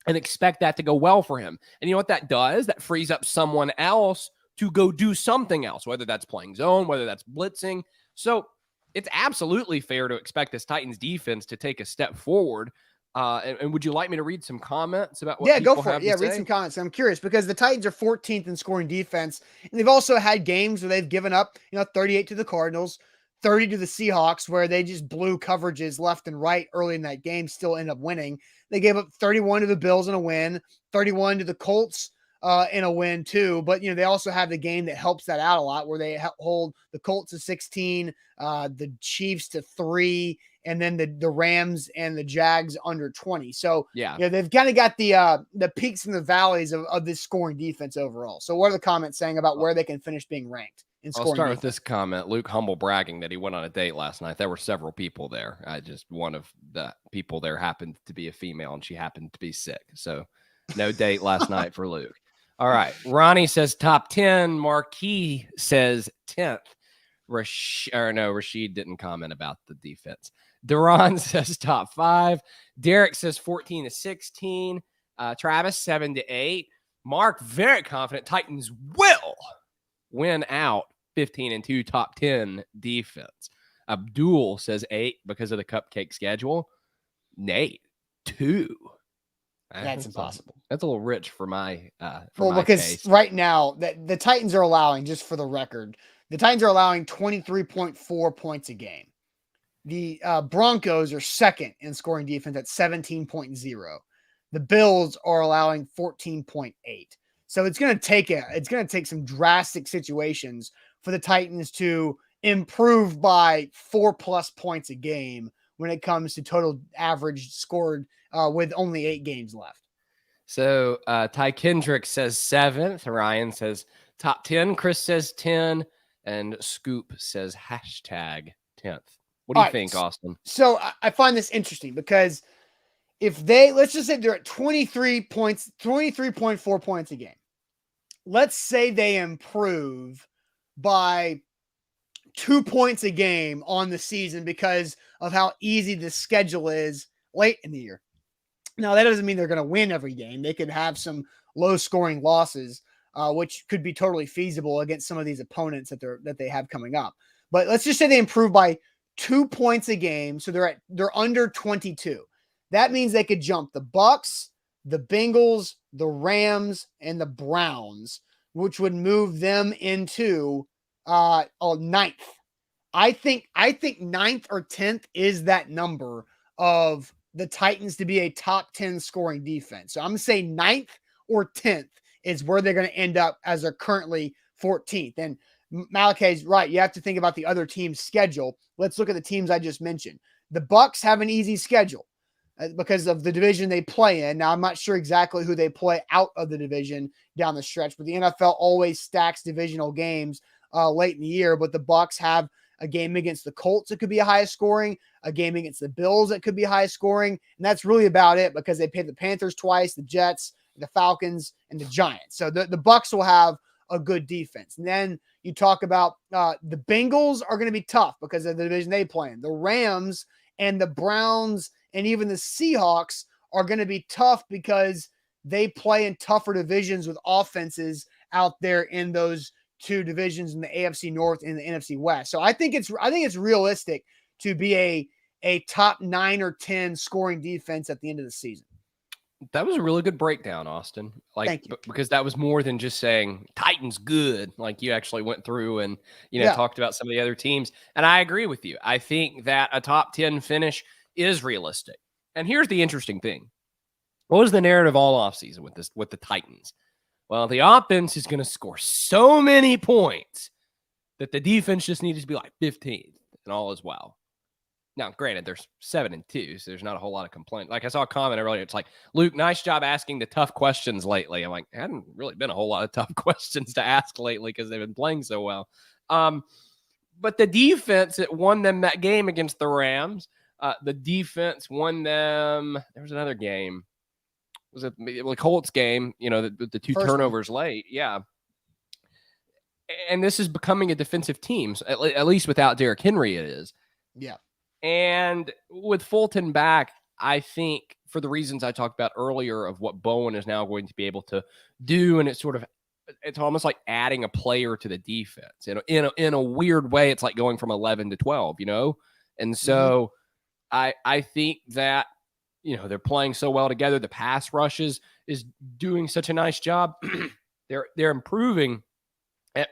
Speaker 2: and expect that to go well for him. And you know what that does? That frees up someone else to go do something else, whether that's playing zone, whether that's blitzing. So it's absolutely fair to expect this Titans defense to take a step forward. And would you like me to read some comments about what people
Speaker 1: go for
Speaker 2: have
Speaker 1: it. Yeah, read some comments. I'm curious because the Titans are 14th in scoring defense, and they've also had games where they've given up, 38 to the Cardinals, 30 to the Seahawks, where they just blew coverages left and right early in that game, still end up winning. They gave up 31 to the Bills in a win, 31 to the Colts in a win too. But, they also have the game that helps that out a lot where they hold the Colts to 16, the Chiefs to 3, and then the Rams and the Jags under 20. So,
Speaker 2: yeah,
Speaker 1: they've kind of got the peaks and the valleys of this scoring defense overall. So what are the comments saying about where they can finish being ranked in scoring
Speaker 2: I'll start
Speaker 1: defense?
Speaker 2: with this comment. Luke humble bragging that he went on a date last night. There were several people there. One of the people there happened to be a female, and she happened to be sick. So no date last night for Luke. All right. Ronnie says top 10. Marquis says 10th. Rashid didn't comment about the defense. Duran says top 5. Derek says 14 to 16. Travis 7 to 8. Mark very confident Titans will win out 15 and 2 top 10 defense. Abdul says 8 because of the cupcake schedule. Nate 2.
Speaker 1: That's impossible.
Speaker 2: That's a little rich for my
Speaker 1: because
Speaker 2: taste.
Speaker 1: Right now the Titans are allowing, just for the record, the Titans are allowing 23.4 points a game. The Broncos are second in scoring defense at 17.0. The Bills are allowing 14.8. So it's going to take some drastic situations for the Titans to improve by 4+ points a game when it comes to total average scored with only 8 games left.
Speaker 2: So Ty Kendrick says 7th. Ryan says top 10. Chris says 10. And Scoop says hashtag 10th. What do you think, Austin?
Speaker 1: So I find this interesting because if let's just say they're at 23.4 points a game. Let's say they improve by 2 points a game on the season because of how easy the schedule is late in the year. Now, that doesn't mean they're going to win every game. They could have some low-scoring losses, which could be totally feasible against some of these opponents that they have coming up. But let's just say they improve by 2 points a game, so they're under 22. That means they could jump the Bucks, the Bengals, the Rams, and the Browns, which would move them into 9th. I think 9th or 10th is that number of the Titans to be a top 10 scoring defense. So I'm going to say 9th or 10th is where they're going to end up as they're currently 14th. And Malachi's right. You have to think about the other team's schedule. Let's look at the teams I just mentioned. The Bucks have an easy schedule because of the division they play in. Now, I'm not sure exactly who they play out of the division down the stretch, but the NFL always stacks divisional games late in the year. But the Bucks have a game against the Colts that could be high scoring, a game against the Bills that could be high scoring, and that's really about it because they played the Panthers twice, the Jets, the Falcons, and the Giants. So the Bucks will have a good defense. And then you talk about the Bengals are going to be tough because of the division they play in. The Rams and the Browns and even the Seahawks are going to be tough because they play in tougher divisions with offenses out there in those two divisions in the AFC North and the NFC West. So I think it's realistic to be a top 9 or 10 scoring defense at the end of the season.
Speaker 2: That was a really good breakdown, Austin.
Speaker 1: Thank you.
Speaker 2: Because that was more than just saying Titans good. Like you actually went through and, talked about some of the other teams. And I agree with you. I think that a top 10 finish is realistic. And here's the interesting thing. What was the narrative all offseason with the Titans? Well, the offense is going to score so many points that the defense just needs to be like 15th and all is well. Now, granted, there's 7-2, so there's not a whole lot of complaint. Like I saw a comment earlier, it's like, Luke, nice job asking the tough questions lately. I'm like, it hadn't really been a whole lot of tough questions to ask lately because they've been playing so well. But the defense, it won them that game against the Rams. The defense won them. There was another game. Was it the Colts game? The two turnovers late. Yeah. And this is becoming a defensive team, at least without Derrick Henry, it is.
Speaker 1: Yeah. And
Speaker 2: with Fulton back, I think for the reasons I talked about earlier of what Bowen is now going to be able to do, and it's almost like adding a player to the defense. In a weird way, it's like going from 11 to 12, And so I think that, they're playing so well together. The pass rushes is doing such a nice job. They're improving. They're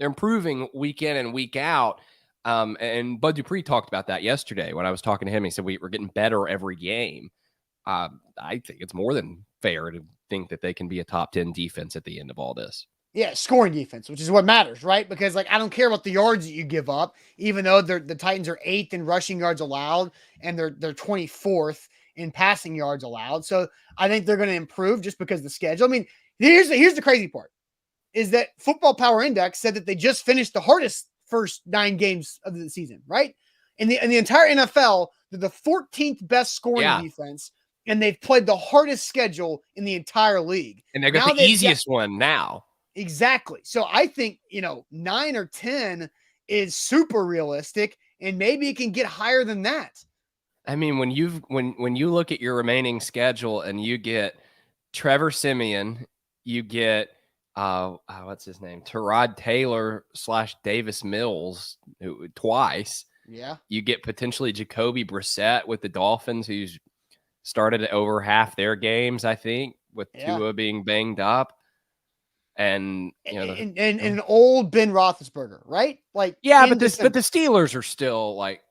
Speaker 2: improving week in and week out. And Bud Dupree talked about that yesterday when I was talking to him. He said, we're getting better every game. I think it's more than fair to think that they can be a top 10 defense at the end of all this.
Speaker 1: Yeah, scoring defense, which is what matters, right? Because I don't care about the yards that you give up, even though the Titans are 8th in rushing yards allowed and they're 24th in passing yards allowed. So I think they're going to improve just because of the schedule. I mean, here's the crazy part is that Football Power Index said that they just finished the hardest first 9 games of the season, right? In the entire NFL, they're the 14th best scoring defense, and they've played the hardest schedule in the entire league.
Speaker 2: And they got the easiest one now.
Speaker 1: Exactly. So I think, 9 or 10 is super realistic, and maybe it can get higher than that.
Speaker 2: I mean, when you look at your remaining schedule and you get Trevor Siemian, you get what's his name? Tyrod Taylor / Davis Mills twice.
Speaker 1: Yeah.
Speaker 2: You get potentially Jacoby Brissett with the Dolphins, who's started at over half their games, I think, with Tua being banged up. And
Speaker 1: and an old Ben Roethlisberger, right? But
Speaker 2: the Steelers are still like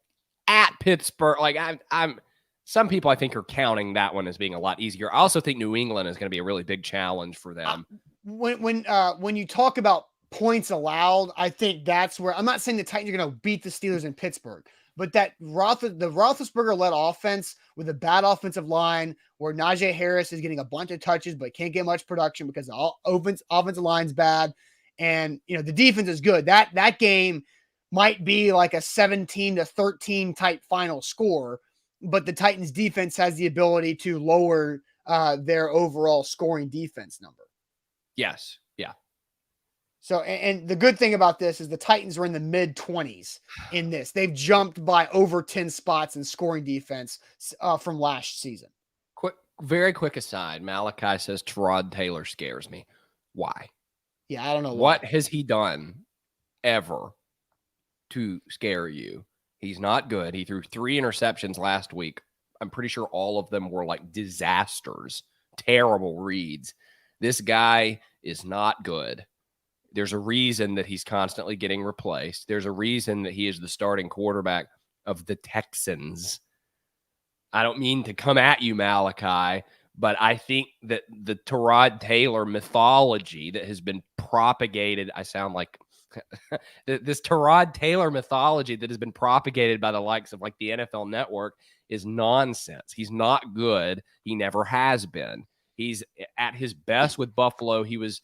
Speaker 2: at Pittsburgh. Like I'm some people I think are counting that one as being a lot easier. I also think New England is going to be a really big challenge for them.
Speaker 1: When you talk about points allowed, I think that's where I'm not saying the Titans are going to beat the Steelers in Pittsburgh, but that the Roethlisberger-led offense with a bad offensive line where Najee Harris is getting a bunch of touches but can't get much production because the offensive line's bad, and the defense is good. That game might be like a 17-13 type final score, but the Titans defense has the ability to lower their overall scoring defense number.
Speaker 2: Yes. Yeah.
Speaker 1: So, and the good thing about this is the Titans are in the mid-20s in this. They've jumped by over 10 spots in scoring defense from last season.
Speaker 2: Very quick aside. Malachi says Tyrod Taylor scares me. Why?
Speaker 1: Yeah, I don't know.
Speaker 2: What has he done ever to scare you? He's not good. He threw 3 interceptions last week. I'm pretty sure all of them were like disasters, terrible reads. This guy is not good. There's a reason that he's constantly getting replaced. There's a reason that he is the starting quarterback of the Texans. I don't mean to come at you, Malachi, but I think that the Tyrod Taylor mythology that has been propagated, I sound like this Tyrod Taylor mythology that has been propagated by the likes of like the NFL Network is nonsense. He's not good. He never has been. He's at his best with Buffalo. He was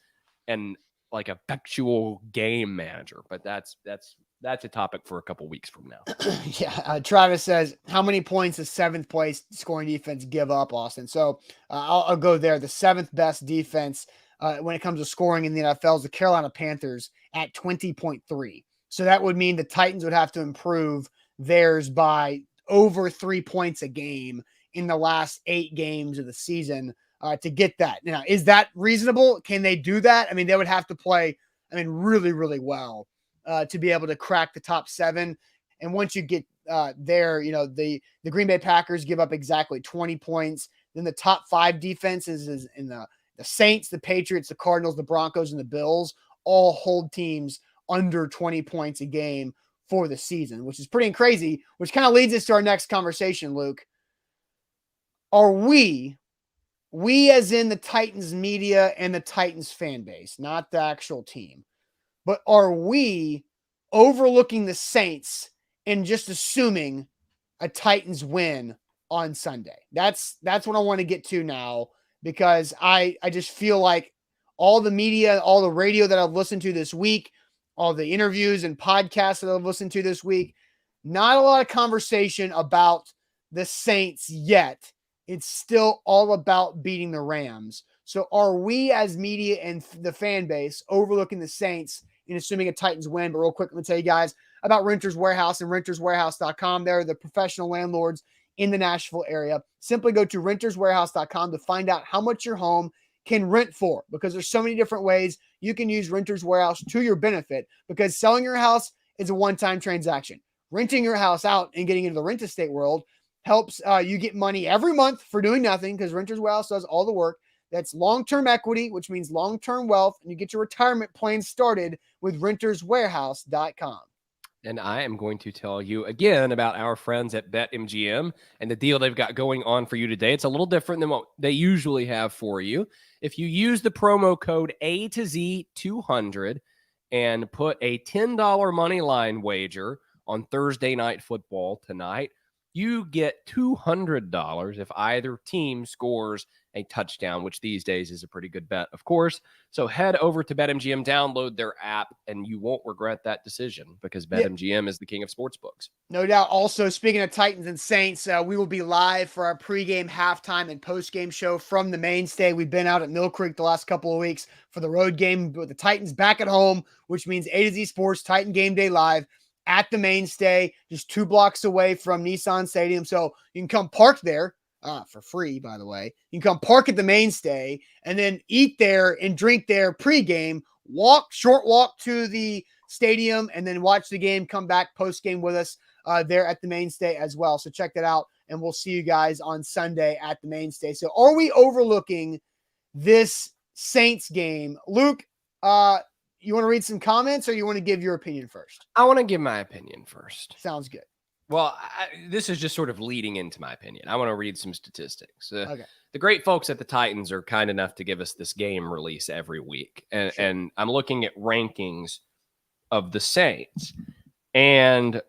Speaker 2: an effectual game manager, but that's a topic for a couple weeks from now.
Speaker 1: Yeah. Travis says, how many points does 7th place scoring defense give up, Austin? So I'll go there. The 7th best defense when it comes to scoring in the NFL is the Carolina Panthers at 20.3. So that would mean the Titans would have to improve theirs by over 3 points a game in the last 8 games of the season to get that. Now, is that reasonable? Can they do that? I mean, they would have to play, really, really well to be able to crack the top 7. And once you get there, the Green Bay Packers give up exactly 20 points. Then the top 5 defenses is in the Saints, the Patriots, the Cardinals, the Broncos, and the Bills all hold teams under 20 points a game for the season, which is pretty crazy, which kind of leads us to our next conversation, Luke. Are we as in the Titans media and the Titans fan base, not the actual team, but are we overlooking the Saints and just assuming a Titans win on Sunday? That's what I want to get to now, because I just feel like all the media, all the radio that I've listened to this week, all the interviews and podcasts that I've listened to this week, not a lot of conversation about the Saints yet. It's still all about beating the Rams. So are we as media and the fan base overlooking the Saints and assuming a Titans win? But real quick, let me tell you guys about Renters Warehouse and renterswarehouse.com. They're the professional landlords in the Nashville area. Simply go to renterswarehouse.com to find out how much your home can rent for, because there's so many different ways you can use Renters Warehouse to your benefit, because selling your house is a one-time transaction. Renting your house out and getting into the rent estate world helps you get money every month for doing nothing, because Renters Warehouse does all the work. That's long-term equity, which means long-term wealth, and you get your retirement plan started with renterswarehouse.com.
Speaker 2: And I am going to tell you again about our friends at BetMGM and the deal they've got going on for you today. It's a little different than what they usually have for you. If you use the promo code A2Z200 and put a $10 money line wager on Thursday Night Football tonight, you get $200 if either team scores a touchdown, which these days is a pretty good bet, of course. So head over to BetMGM, download their app, and you won't regret that decision, because BetMGM is the king of sportsbooks.
Speaker 1: No doubt. Also, speaking of Titans and Saints, we will be live for our pregame, halftime, and postgame show from the mainstay. We've been out at Mill Creek the last couple of weeks for the road game with the Titans back at home, which means A to Z Sports Titan Game Day Live at the mainstay, just 2 blocks away from Nissan Stadium. So you can come park there for free, by the way. You can come park at the mainstay and then eat there and drink there pregame, short walk to the stadium, and then watch the game, come back post-game with us there at the mainstay as well. So check that out, and we'll see you guys on Sunday at the mainstay. So are we overlooking this Saints game? Luke, you want to read some comments, or you want to give your opinion first?
Speaker 2: I want to give my opinion first.
Speaker 1: Sounds good.
Speaker 2: Well, this is just sort of leading into my opinion. I want to read some statistics.
Speaker 1: Okay.
Speaker 2: The great folks at the Titans are kind enough to give us this game release every week. And,
Speaker 1: Sure.
Speaker 2: and I'm looking at rankings of the Saints. And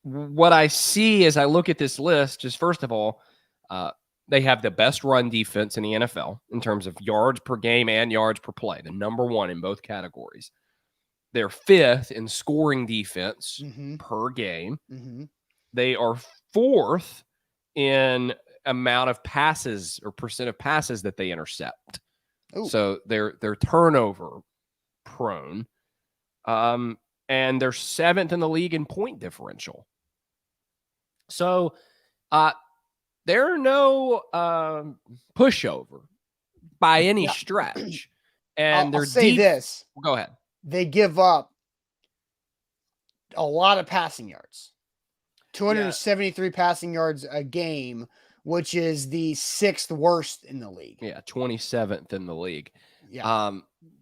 Speaker 2: what I see as I look at this list is, first of all, they have the best run defense in the NFL in terms of yards per game and yards per play, the number 1 in both categories. They're 5th in scoring defense per game. They are 4th in amount of passes or percent of passes that they intercept.
Speaker 1: Ooh.
Speaker 2: So they're turnover prone. And they're 7th in the league in point differential. So they're no pushover by any stretch. And
Speaker 1: I'll say this.
Speaker 2: Go ahead.
Speaker 1: They give up a lot of passing yards. 273 passing yards a game, which is the 6th worst in the league.
Speaker 2: Yeah, 27th in the league.
Speaker 1: Yeah.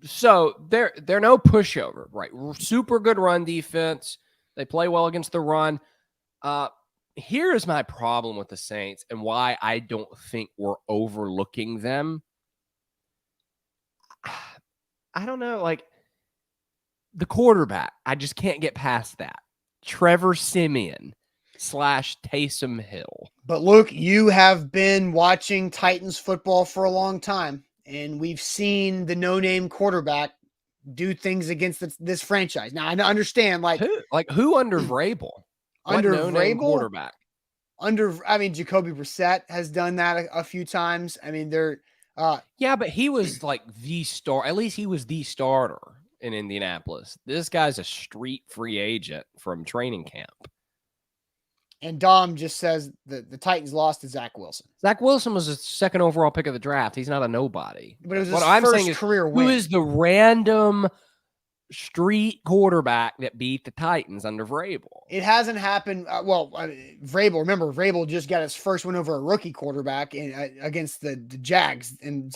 Speaker 2: So they're no pushover, right? Super good run defense. They play well against the run. Here is my problem with the Saints and why I don't think we're overlooking them. I don't know, like the quarterback. I just can't get past that. Trevor Siemian / Taysom Hill.
Speaker 1: But Luke, you have been watching Titans football for a long time, and we've seen the no-name quarterback do things against this franchise. Now, I understand,
Speaker 2: who under Vrabel?
Speaker 1: Under
Speaker 2: no-name
Speaker 1: Vrabel?
Speaker 2: Quarterback?
Speaker 1: Jacoby Brissett has done that a few times. I mean, they're
Speaker 2: yeah, but he was like the star. At least he was the starter in Indianapolis. This guy's a street free agent from training camp.
Speaker 1: And Dom just says the Titans lost to Zach Wilson.
Speaker 2: Zach Wilson was the second overall pick of the draft. He's not a nobody.
Speaker 1: But it was
Speaker 2: what
Speaker 1: his
Speaker 2: I'm
Speaker 1: first
Speaker 2: saying is,
Speaker 1: career
Speaker 2: who
Speaker 1: win.
Speaker 2: is the random street quarterback that beat the Titans under Vrabel?
Speaker 1: It hasn't happened. Vrabel. Remember, Vrabel just got his first win over a rookie quarterback against the Jags and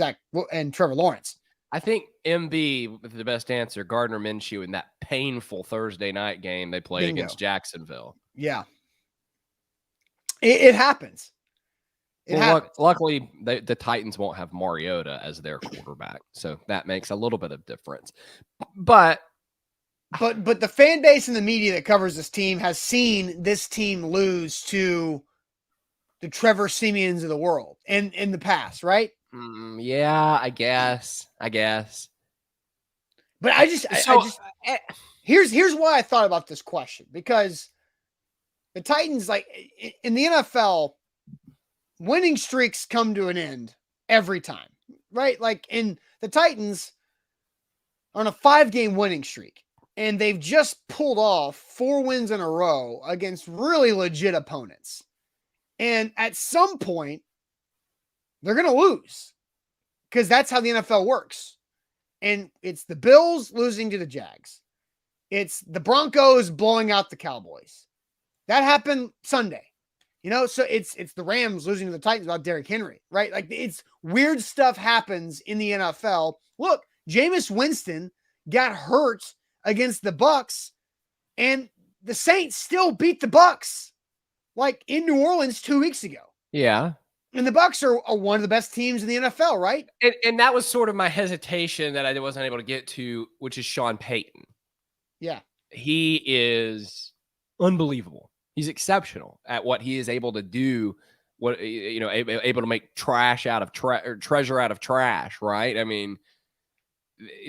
Speaker 1: Trevor Lawrence.
Speaker 2: I think MB with the best answer, Gardner Minshew, in that painful Thursday night game they played against Jacksonville.
Speaker 1: Yeah. It happens.
Speaker 2: Luckily, the Titans won't have Mariota as their quarterback, so that makes a little bit of difference. But
Speaker 1: the fan base and the media that covers this team has seen this team lose to the Trevor Siemians of the world in the past, right?
Speaker 2: Yeah, I guess.
Speaker 1: But here's why I thought about this question, because the Titans, like in the NFL, winning streaks come to an end every time, right? Like in the Titans are on a 5-game winning streak, and they've just pulled off 4 wins in a row against really legit opponents. And at some point, they're going to lose because that's how the NFL works. And it's the Bills losing to the Jags. It's the Broncos blowing out the Cowboys. That happened Sunday. So it's the Rams losing to the Titans without Derrick Henry, right? Like, it's weird stuff happens in the NFL. Look, Jameis Winston got hurt against the Bucs, and the Saints still beat the Bucs, like in New Orleans 2 weeks ago.
Speaker 2: Yeah.
Speaker 1: And the Bucs are one of the best teams in the NFL, right?
Speaker 2: And that was sort of my hesitation that I wasn't able to get to, which is Sean Payton.
Speaker 1: Yeah.
Speaker 2: He is unbelievable. He's exceptional at what he is able to do. Able to make trash out of treasure out of trash, right? I mean,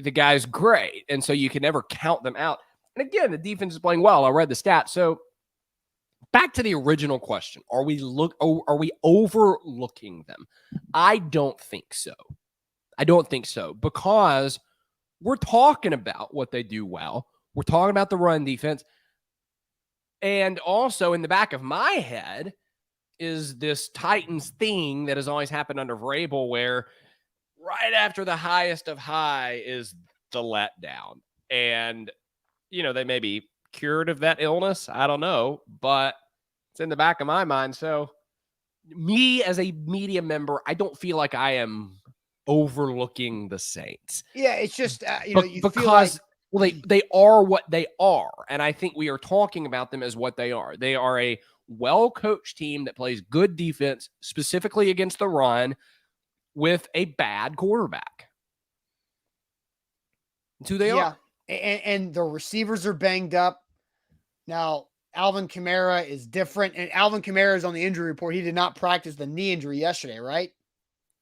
Speaker 2: the guy's great, and so you can never count them out. And again, the defense is playing well. I read the stats. So back to the original question: Are we overlooking them? I don't think so. Because we're talking about what they do well. We're talking about the run defense. And also in the back of my head is this Titans thing that has always happened under Vrabel, where right after the highest of high is the letdown. And, they may be cured of that illness. I don't know, but it's in the back of my mind. So me as a media member, I don't feel like I am overlooking the Saints.
Speaker 1: Yeah, it's just,
Speaker 2: because feel like... Well, they are what they are, and I think we are talking about them as what they are. They are a well-coached team that plays good defense, specifically against the run, with a bad quarterback. That's who they are.
Speaker 1: And the receivers are banged up. Now, Alvin Kamara is different, and Alvin Kamara is on the injury report. He did not practice the knee injury yesterday, right?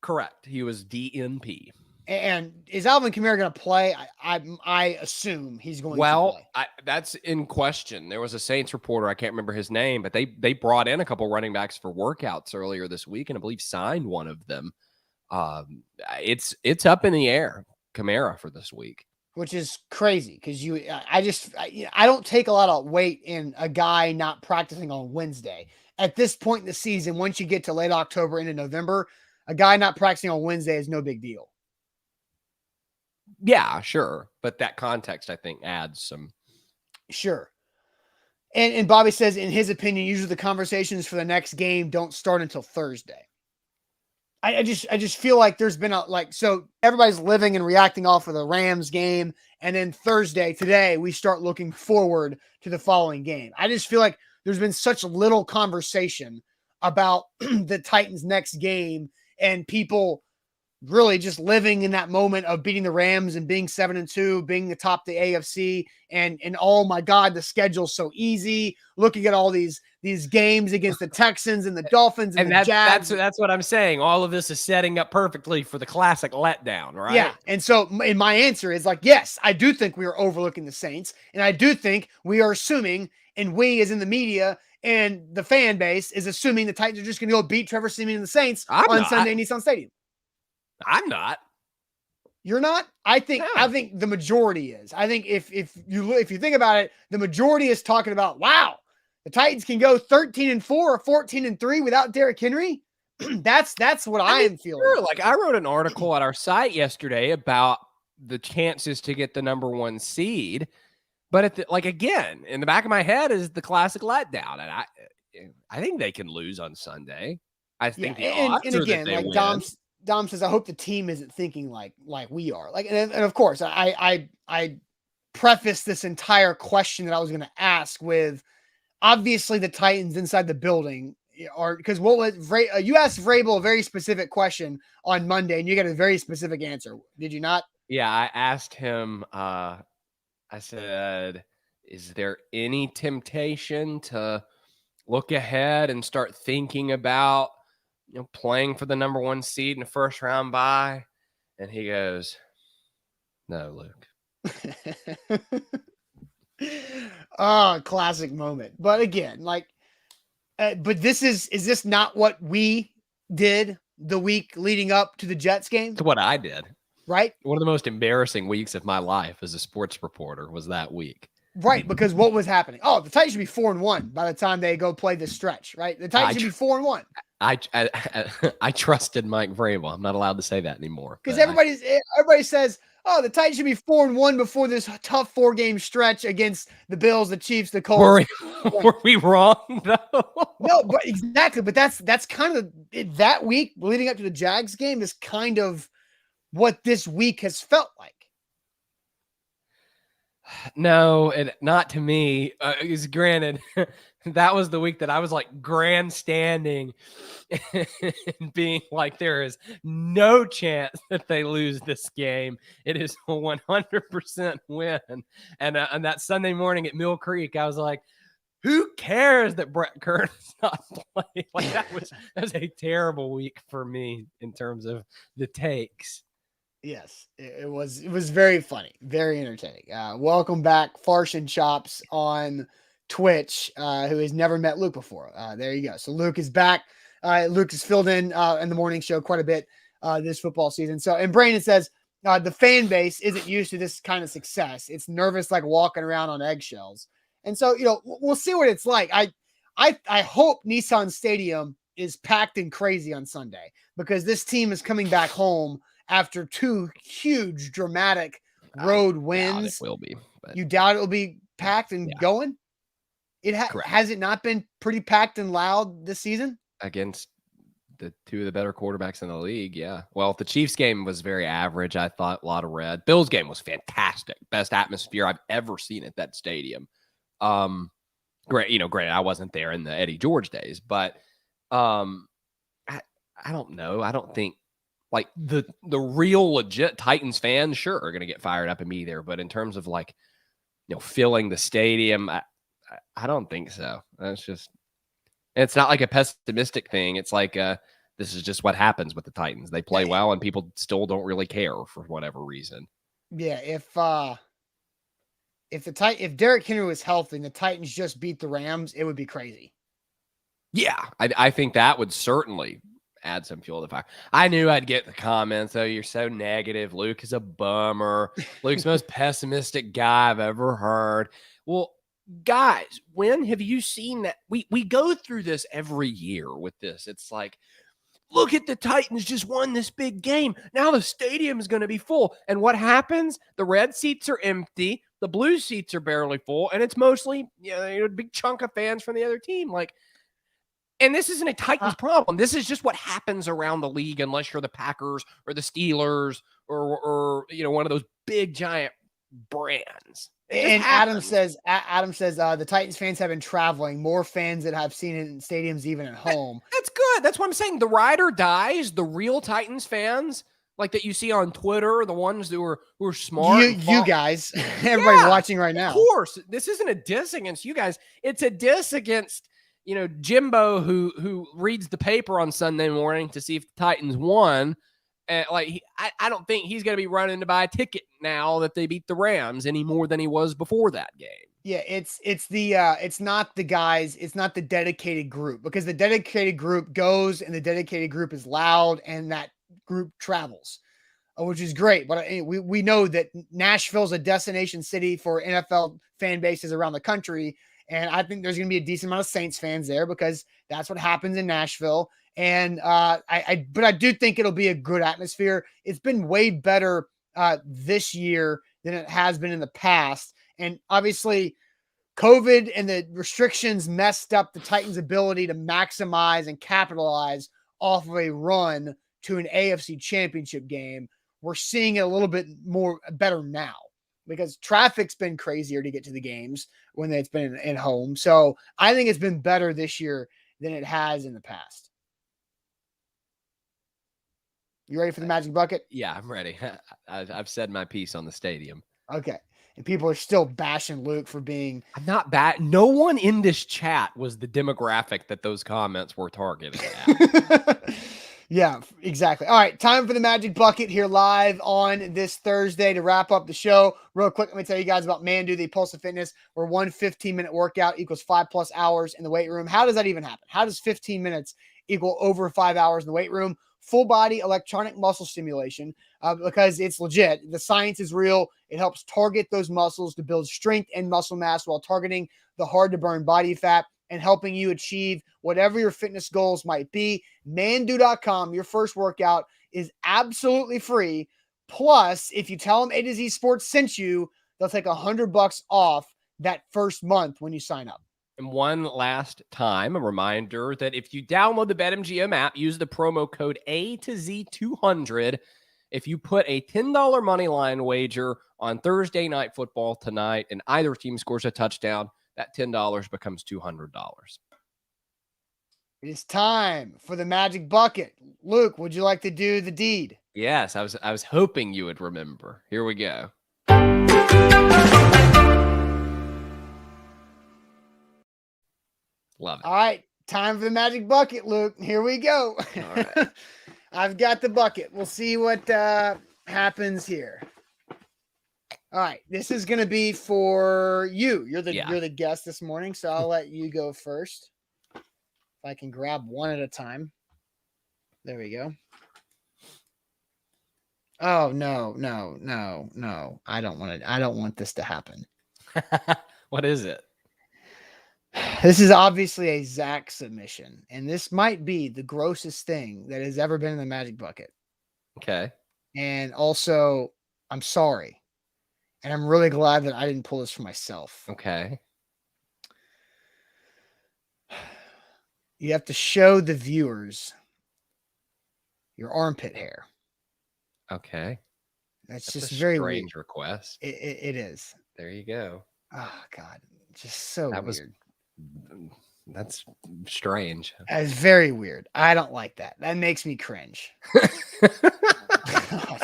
Speaker 2: Correct. He was DNP.
Speaker 1: And is Alvin Kamara going to play? I assume he's going to play.
Speaker 2: Well, that's in question. There was a Saints reporter, I can't remember his name, but they brought in a couple running backs for workouts earlier this week, and I believe signed one of them. It's up in the air, Kamara, for this week.
Speaker 1: Which is crazy because I don't take a lot of weight in a guy not practicing on Wednesday. At this point in the season, once you get to late October into November, a guy not practicing on Wednesday is no big deal.
Speaker 2: Yeah, sure. But that context, I think, adds some.
Speaker 1: Sure. And Bobby says, in his opinion, usually the conversations for the next game don't start until Thursday. I just feel like there's been so everybody's living and reacting off of the Rams game. And then Thursday, today, we start looking forward to the following game. I just feel like there's been such little conversation about the Titans' next game and people really just living in that moment of beating the Rams and being 7-2, being atop the AFC, and oh my God, the schedule's so easy. Looking at all these games against the Texans and the Dolphins and the Jags.
Speaker 2: That's what I'm saying. All of this is setting up perfectly for the classic letdown, right?
Speaker 1: Yeah. And so my answer is yes, I do think we are overlooking the Saints, and I do think we are assuming, and we as in the media and the fan base is assuming the Titans are just going to go beat Trevor Siemian and the Saints Sunday in Nissan Stadium.
Speaker 2: I'm not.
Speaker 1: You're not? I think the majority is. I think if you think about it, the majority is talking about, wow, the Titans can go 13-4 or 14-3 without Derrick Henry. That's what I am feeling.
Speaker 2: Sure. Like I wrote an article at our site yesterday about the chances to get the number 1 seed, but again, in the back of my head is the classic letdown, and I think they can lose on Sunday. I think the odds are
Speaker 1: again,
Speaker 2: that they
Speaker 1: like
Speaker 2: win.
Speaker 1: Dom says, I hope the team isn't thinking like we are. Like, and of course, I preface this entire question that I was going to ask with, obviously the Titans inside the building are, because you asked Vrabel a very specific question on Monday and you got a very specific answer. Did you not?
Speaker 2: Yeah, I asked him, I said, is there any temptation to look ahead and start thinking about, playing for the number 1 seed in the first round bye? And he goes, no, Luke.
Speaker 1: Oh, classic moment. But again, like, but is this not what we did the week leading up to the Jets game?
Speaker 2: It's what I did.
Speaker 1: Right?
Speaker 2: One of the most embarrassing weeks of my life as a sports reporter was that week.
Speaker 1: Right, because what was happening? Oh, the Titans should be 4-1 by the time they go play this stretch, right? The Titans should be 4-1.
Speaker 2: I trusted Mike Vrabel. I'm not allowed to say that anymore.
Speaker 1: Because everybody says, oh, the Titans should be 4-1 before this tough 4-game stretch against the Bills, the Chiefs, the Colts.
Speaker 2: Were we wrong though?
Speaker 1: No, but exactly. But that's kind of that week leading up to the Jags game is kind of what this week has felt like.
Speaker 2: No, not to me. Is granted, that was the week that I was like grandstanding and being like, there is no chance that they lose this game. It is a 100% win. And that Sunday morning at Mill Creek, I was like, who cares that Brett Kern's not playing? Like that was a terrible week for me in terms of the takes.
Speaker 1: Yes, it was very funny, very entertaining. Welcome back, Farsh and Chops on Twitch, who has never met Luke before. There you go. So Luke is back. Luke has filled in the morning show quite a bit this football season. So, and Brandon says the fan base isn't used to this kind of success. It's nervous, like walking around on eggshells. And so, we'll see what it's like. I hope Nissan Stadium is packed and crazy on Sunday because this team is coming back home after 2 huge, dramatic road wins.
Speaker 2: It will be.
Speaker 1: You doubt it will be packed and going? Has it not been pretty packed and loud this season?
Speaker 2: Against the 2 of the better quarterbacks in the league, yeah. Well, the Chiefs game was very average. I thought a lot of red. Bills game was fantastic. Best atmosphere I've ever seen at that stadium. Great, granted, I wasn't there in the Eddie George days, but I don't know. I don't think like the real legit Titans fans, sure, are going to get fired up and be there. But in terms of like, filling the stadium, I don't think so. It's not like a pessimistic thing. It's like this is just what happens with the Titans. They play well and people still don't really care for whatever reason.
Speaker 1: Yeah, if Derrick Henry was healthy and the Titans just beat the Rams, it would be crazy.
Speaker 2: Yeah, I think that would certainly add some fuel to the fire. I knew I'd get the comments, though. You're so negative. Luke is a bummer. Luke's the most pessimistic guy I've ever heard. Well, guys, when have you seen that? We go through this every year with this. It's like, look at the Titans just won this big game. Now the stadium is going to be full. And what happens? The red seats are empty. The blue seats are barely full. And it's mostly a big chunk of fans from the other team. Like, and this isn't a Titans problem. This is just what happens around the league unless you're the Packers or the Steelers or one of those big giant brands.
Speaker 1: And Adam says the Titans fans have been traveling. More fans that have seen it in stadiums, even at home.
Speaker 2: That's good. That's what I'm saying. The ride or dies, the real Titans fans, like that you see on Twitter, the ones who are smart.
Speaker 1: You guys, everybody watching right now.
Speaker 2: Of course, this isn't a diss against you guys. It's a diss against Jimbo who reads the paper on Sunday morning to see if the Titans won. And I don't think he's going to be running to buy a ticket now that they beat the Rams any more than he was before that game.
Speaker 1: Yeah, it's not the guys, it's not the dedicated group, because the dedicated group goes and the dedicated group is loud and that group travels, which is great. But we know that Nashville's a destination city for NFL fan bases around the country. And I think there's going to be a decent amount of Saints fans there because that's what happens in Nashville. And but I do think it'll be a good atmosphere. It's been way better this year than it has been in the past. And obviously, COVID and the restrictions messed up the Titans' ability to maximize and capitalize off of a run to an AFC championship game. We're seeing it a little bit more better now because traffic's been crazier to get to the games when it's been in home. So I think it's been better this year than it has in the past. You ready for the magic bucket?
Speaker 2: Yeah, I'm ready. I've said my piece on the stadium.
Speaker 1: Okay. And people are still bashing Luke for being...
Speaker 2: I'm not bad. No one in this chat was the demographic that those comments were targeted at.
Speaker 1: Yeah, exactly. All right, time for the magic bucket here live on this Thursday to wrap up the show. Real quick, let me tell you guys about Mandu, the Pulse of Fitness, where 1 15-minute workout equals 5+ hours in the weight room. How does that even happen? How does 15 minutes equal over 5 hours in the weight room? Full body electronic muscle stimulation because it's legit. The science is real. It helps target those muscles to build strength and muscle mass while targeting the hard to burn body fat and helping you achieve whatever your fitness goals might be. Mandu.com, your first workout is absolutely free. Plus, if you tell them A to Z Sports sent you, they'll take $100 off that first month when you sign up.
Speaker 2: And one last time, a reminder that if you download the BetMGM app, use the promo code A to Z200. If you put a $10 money line wager on Thursday Night Football tonight and either team scores a touchdown, that $10 becomes $200.
Speaker 1: It is time for the magic bucket. Luke, would you like to do the deed?
Speaker 2: Yes, I was hoping you would remember. Here we go. Love it.
Speaker 1: All right, time for the magic bucket, Luke. Here we go.
Speaker 2: All right.
Speaker 1: I've got the bucket. We'll see what happens here. All right, this is going to be for you. You're the guest this morning, so I'll let you go first. If I can grab one at a time. There we go. Oh, no. I don't want this to happen.
Speaker 2: What is it?
Speaker 1: This is obviously a Zach submission, and this might be the grossest thing that has ever been in the magic bucket.
Speaker 2: Okay.
Speaker 1: And also, I'm sorry. And I'm really glad that I didn't pull this for myself.
Speaker 2: Okay.
Speaker 1: You have to show the viewers your armpit hair.
Speaker 2: Okay.
Speaker 1: That's just very
Speaker 2: strange
Speaker 1: weird.
Speaker 2: Request.
Speaker 1: It is.
Speaker 2: There you go.
Speaker 1: Oh, God. Just so weird.
Speaker 2: That's strange.
Speaker 1: That's very weird. I don't like that. That makes me cringe.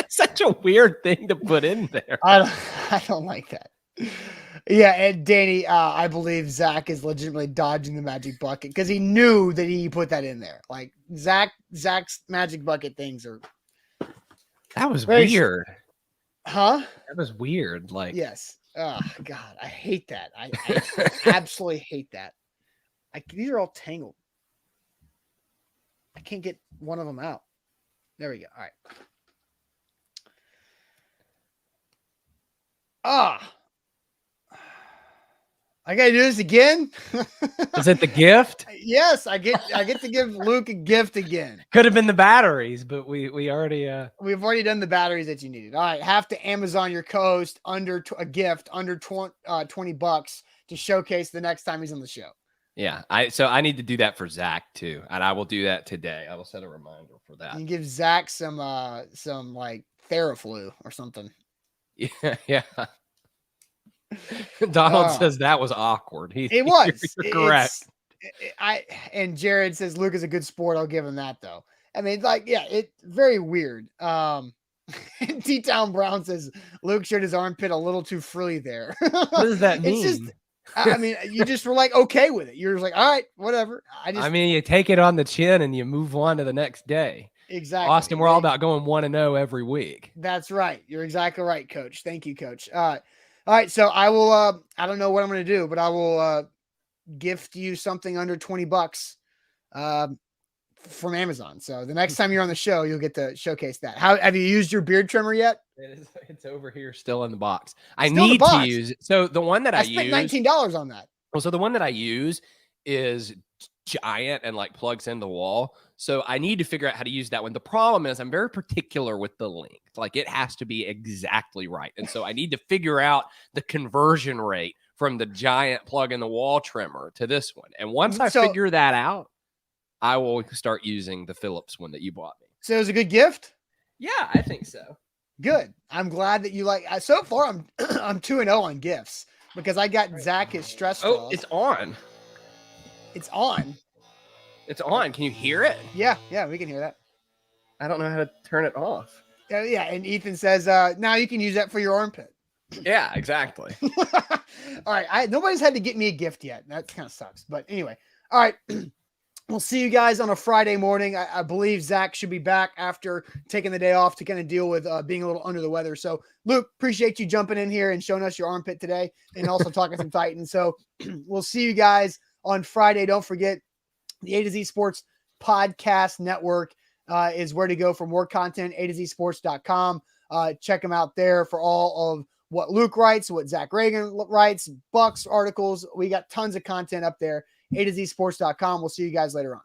Speaker 2: Such a weird thing to put in there.
Speaker 1: I don't like that. Yeah, and Danny, I believe Zach is legitimately dodging the magic bucket because he knew that he put that in there. Like Zach's magic bucket things are.
Speaker 2: That was weird.
Speaker 1: Huh?
Speaker 2: That was weird. Like,
Speaker 1: yes. Oh God, I hate that. I absolutely hate that. These are all tangled. I can't get one of them out. There we go. All right. I gotta do this again.
Speaker 2: Is it the gift?
Speaker 1: Yes, I get to give Luke a gift again.
Speaker 2: Could have been the batteries, but we already
Speaker 1: we've already done the batteries that you needed. All right, have to Amazon your co-host under a gift under $20 to showcase the next time he's on the show.
Speaker 2: Yeah, I need to do that for Zach too, and I will do that today. I will set a reminder for that.
Speaker 1: You give Zach some like Theraflu or something.
Speaker 2: Yeah. Donald says that was awkward.
Speaker 1: It was.
Speaker 2: You're correct.
Speaker 1: And Jared says Luke is a good sport. I'll give him that though. I mean, like, yeah, it's very weird. T-Town Brown says Luke showed his armpit a little too freely there.
Speaker 2: What does that mean?
Speaker 1: It's just, I mean, you just were like okay with it. You're just like, all right, whatever. I mean,
Speaker 2: you take it on the chin and you move on to the next day.
Speaker 1: Exactly.
Speaker 2: Austin, we're all about going 1-0 every week.
Speaker 1: That's right. You're exactly right, Coach. Thank you, Coach. All right, so I will. I don't know what I'm going to do, but I will gift you something under $20 from Amazon. So the next time you're on the show, you'll get to showcase that. How have you used your beard trimmer yet?
Speaker 2: It's over here, still in the box. I need to use it. So the one that I
Speaker 1: spent
Speaker 2: use
Speaker 1: $19 on that.
Speaker 2: Well, so the one that I use is giant and like plugs in the wall. So I need to figure out how to use that one. The problem is I'm very particular with the length. Like it has to be exactly right. And so I need to figure out the conversion rate from the giant plug in the wall trimmer to this one. And once I figure that out, I will start using the Philips one that you bought me.
Speaker 1: So it was a good gift?
Speaker 2: Yeah, I think so.
Speaker 1: Good. I'm glad that you like. So far, I'm I'm 2-0 on gifts because I got Zach his stress
Speaker 2: Oh,
Speaker 1: balls.
Speaker 2: it's on.
Speaker 1: It's on.
Speaker 2: It's on. Can you hear it?
Speaker 1: Yeah, we can hear that.
Speaker 2: I don't know how to turn it off.
Speaker 1: Yeah, and Ethan says, now you can use that for your armpit.
Speaker 2: Yeah, exactly.
Speaker 1: All right. Nobody's had to get me a gift yet. That kind of sucks. But anyway, all right. We'll see you guys on a Friday morning. I believe Zach should be back after taking the day off to kind of deal with being a little under the weather. So, Luke, appreciate you jumping in here and showing us your armpit today and also talking some Titans. So, we'll see you guys on Friday. Don't forget, the A to Z Sports Podcast Network is where to go for more content, A2Zsports.com. Check them out there for all of what Luke writes, what Zach Reagan writes, Bucks articles. We got tons of content up there. A2Zsports.com. We'll see you guys later on.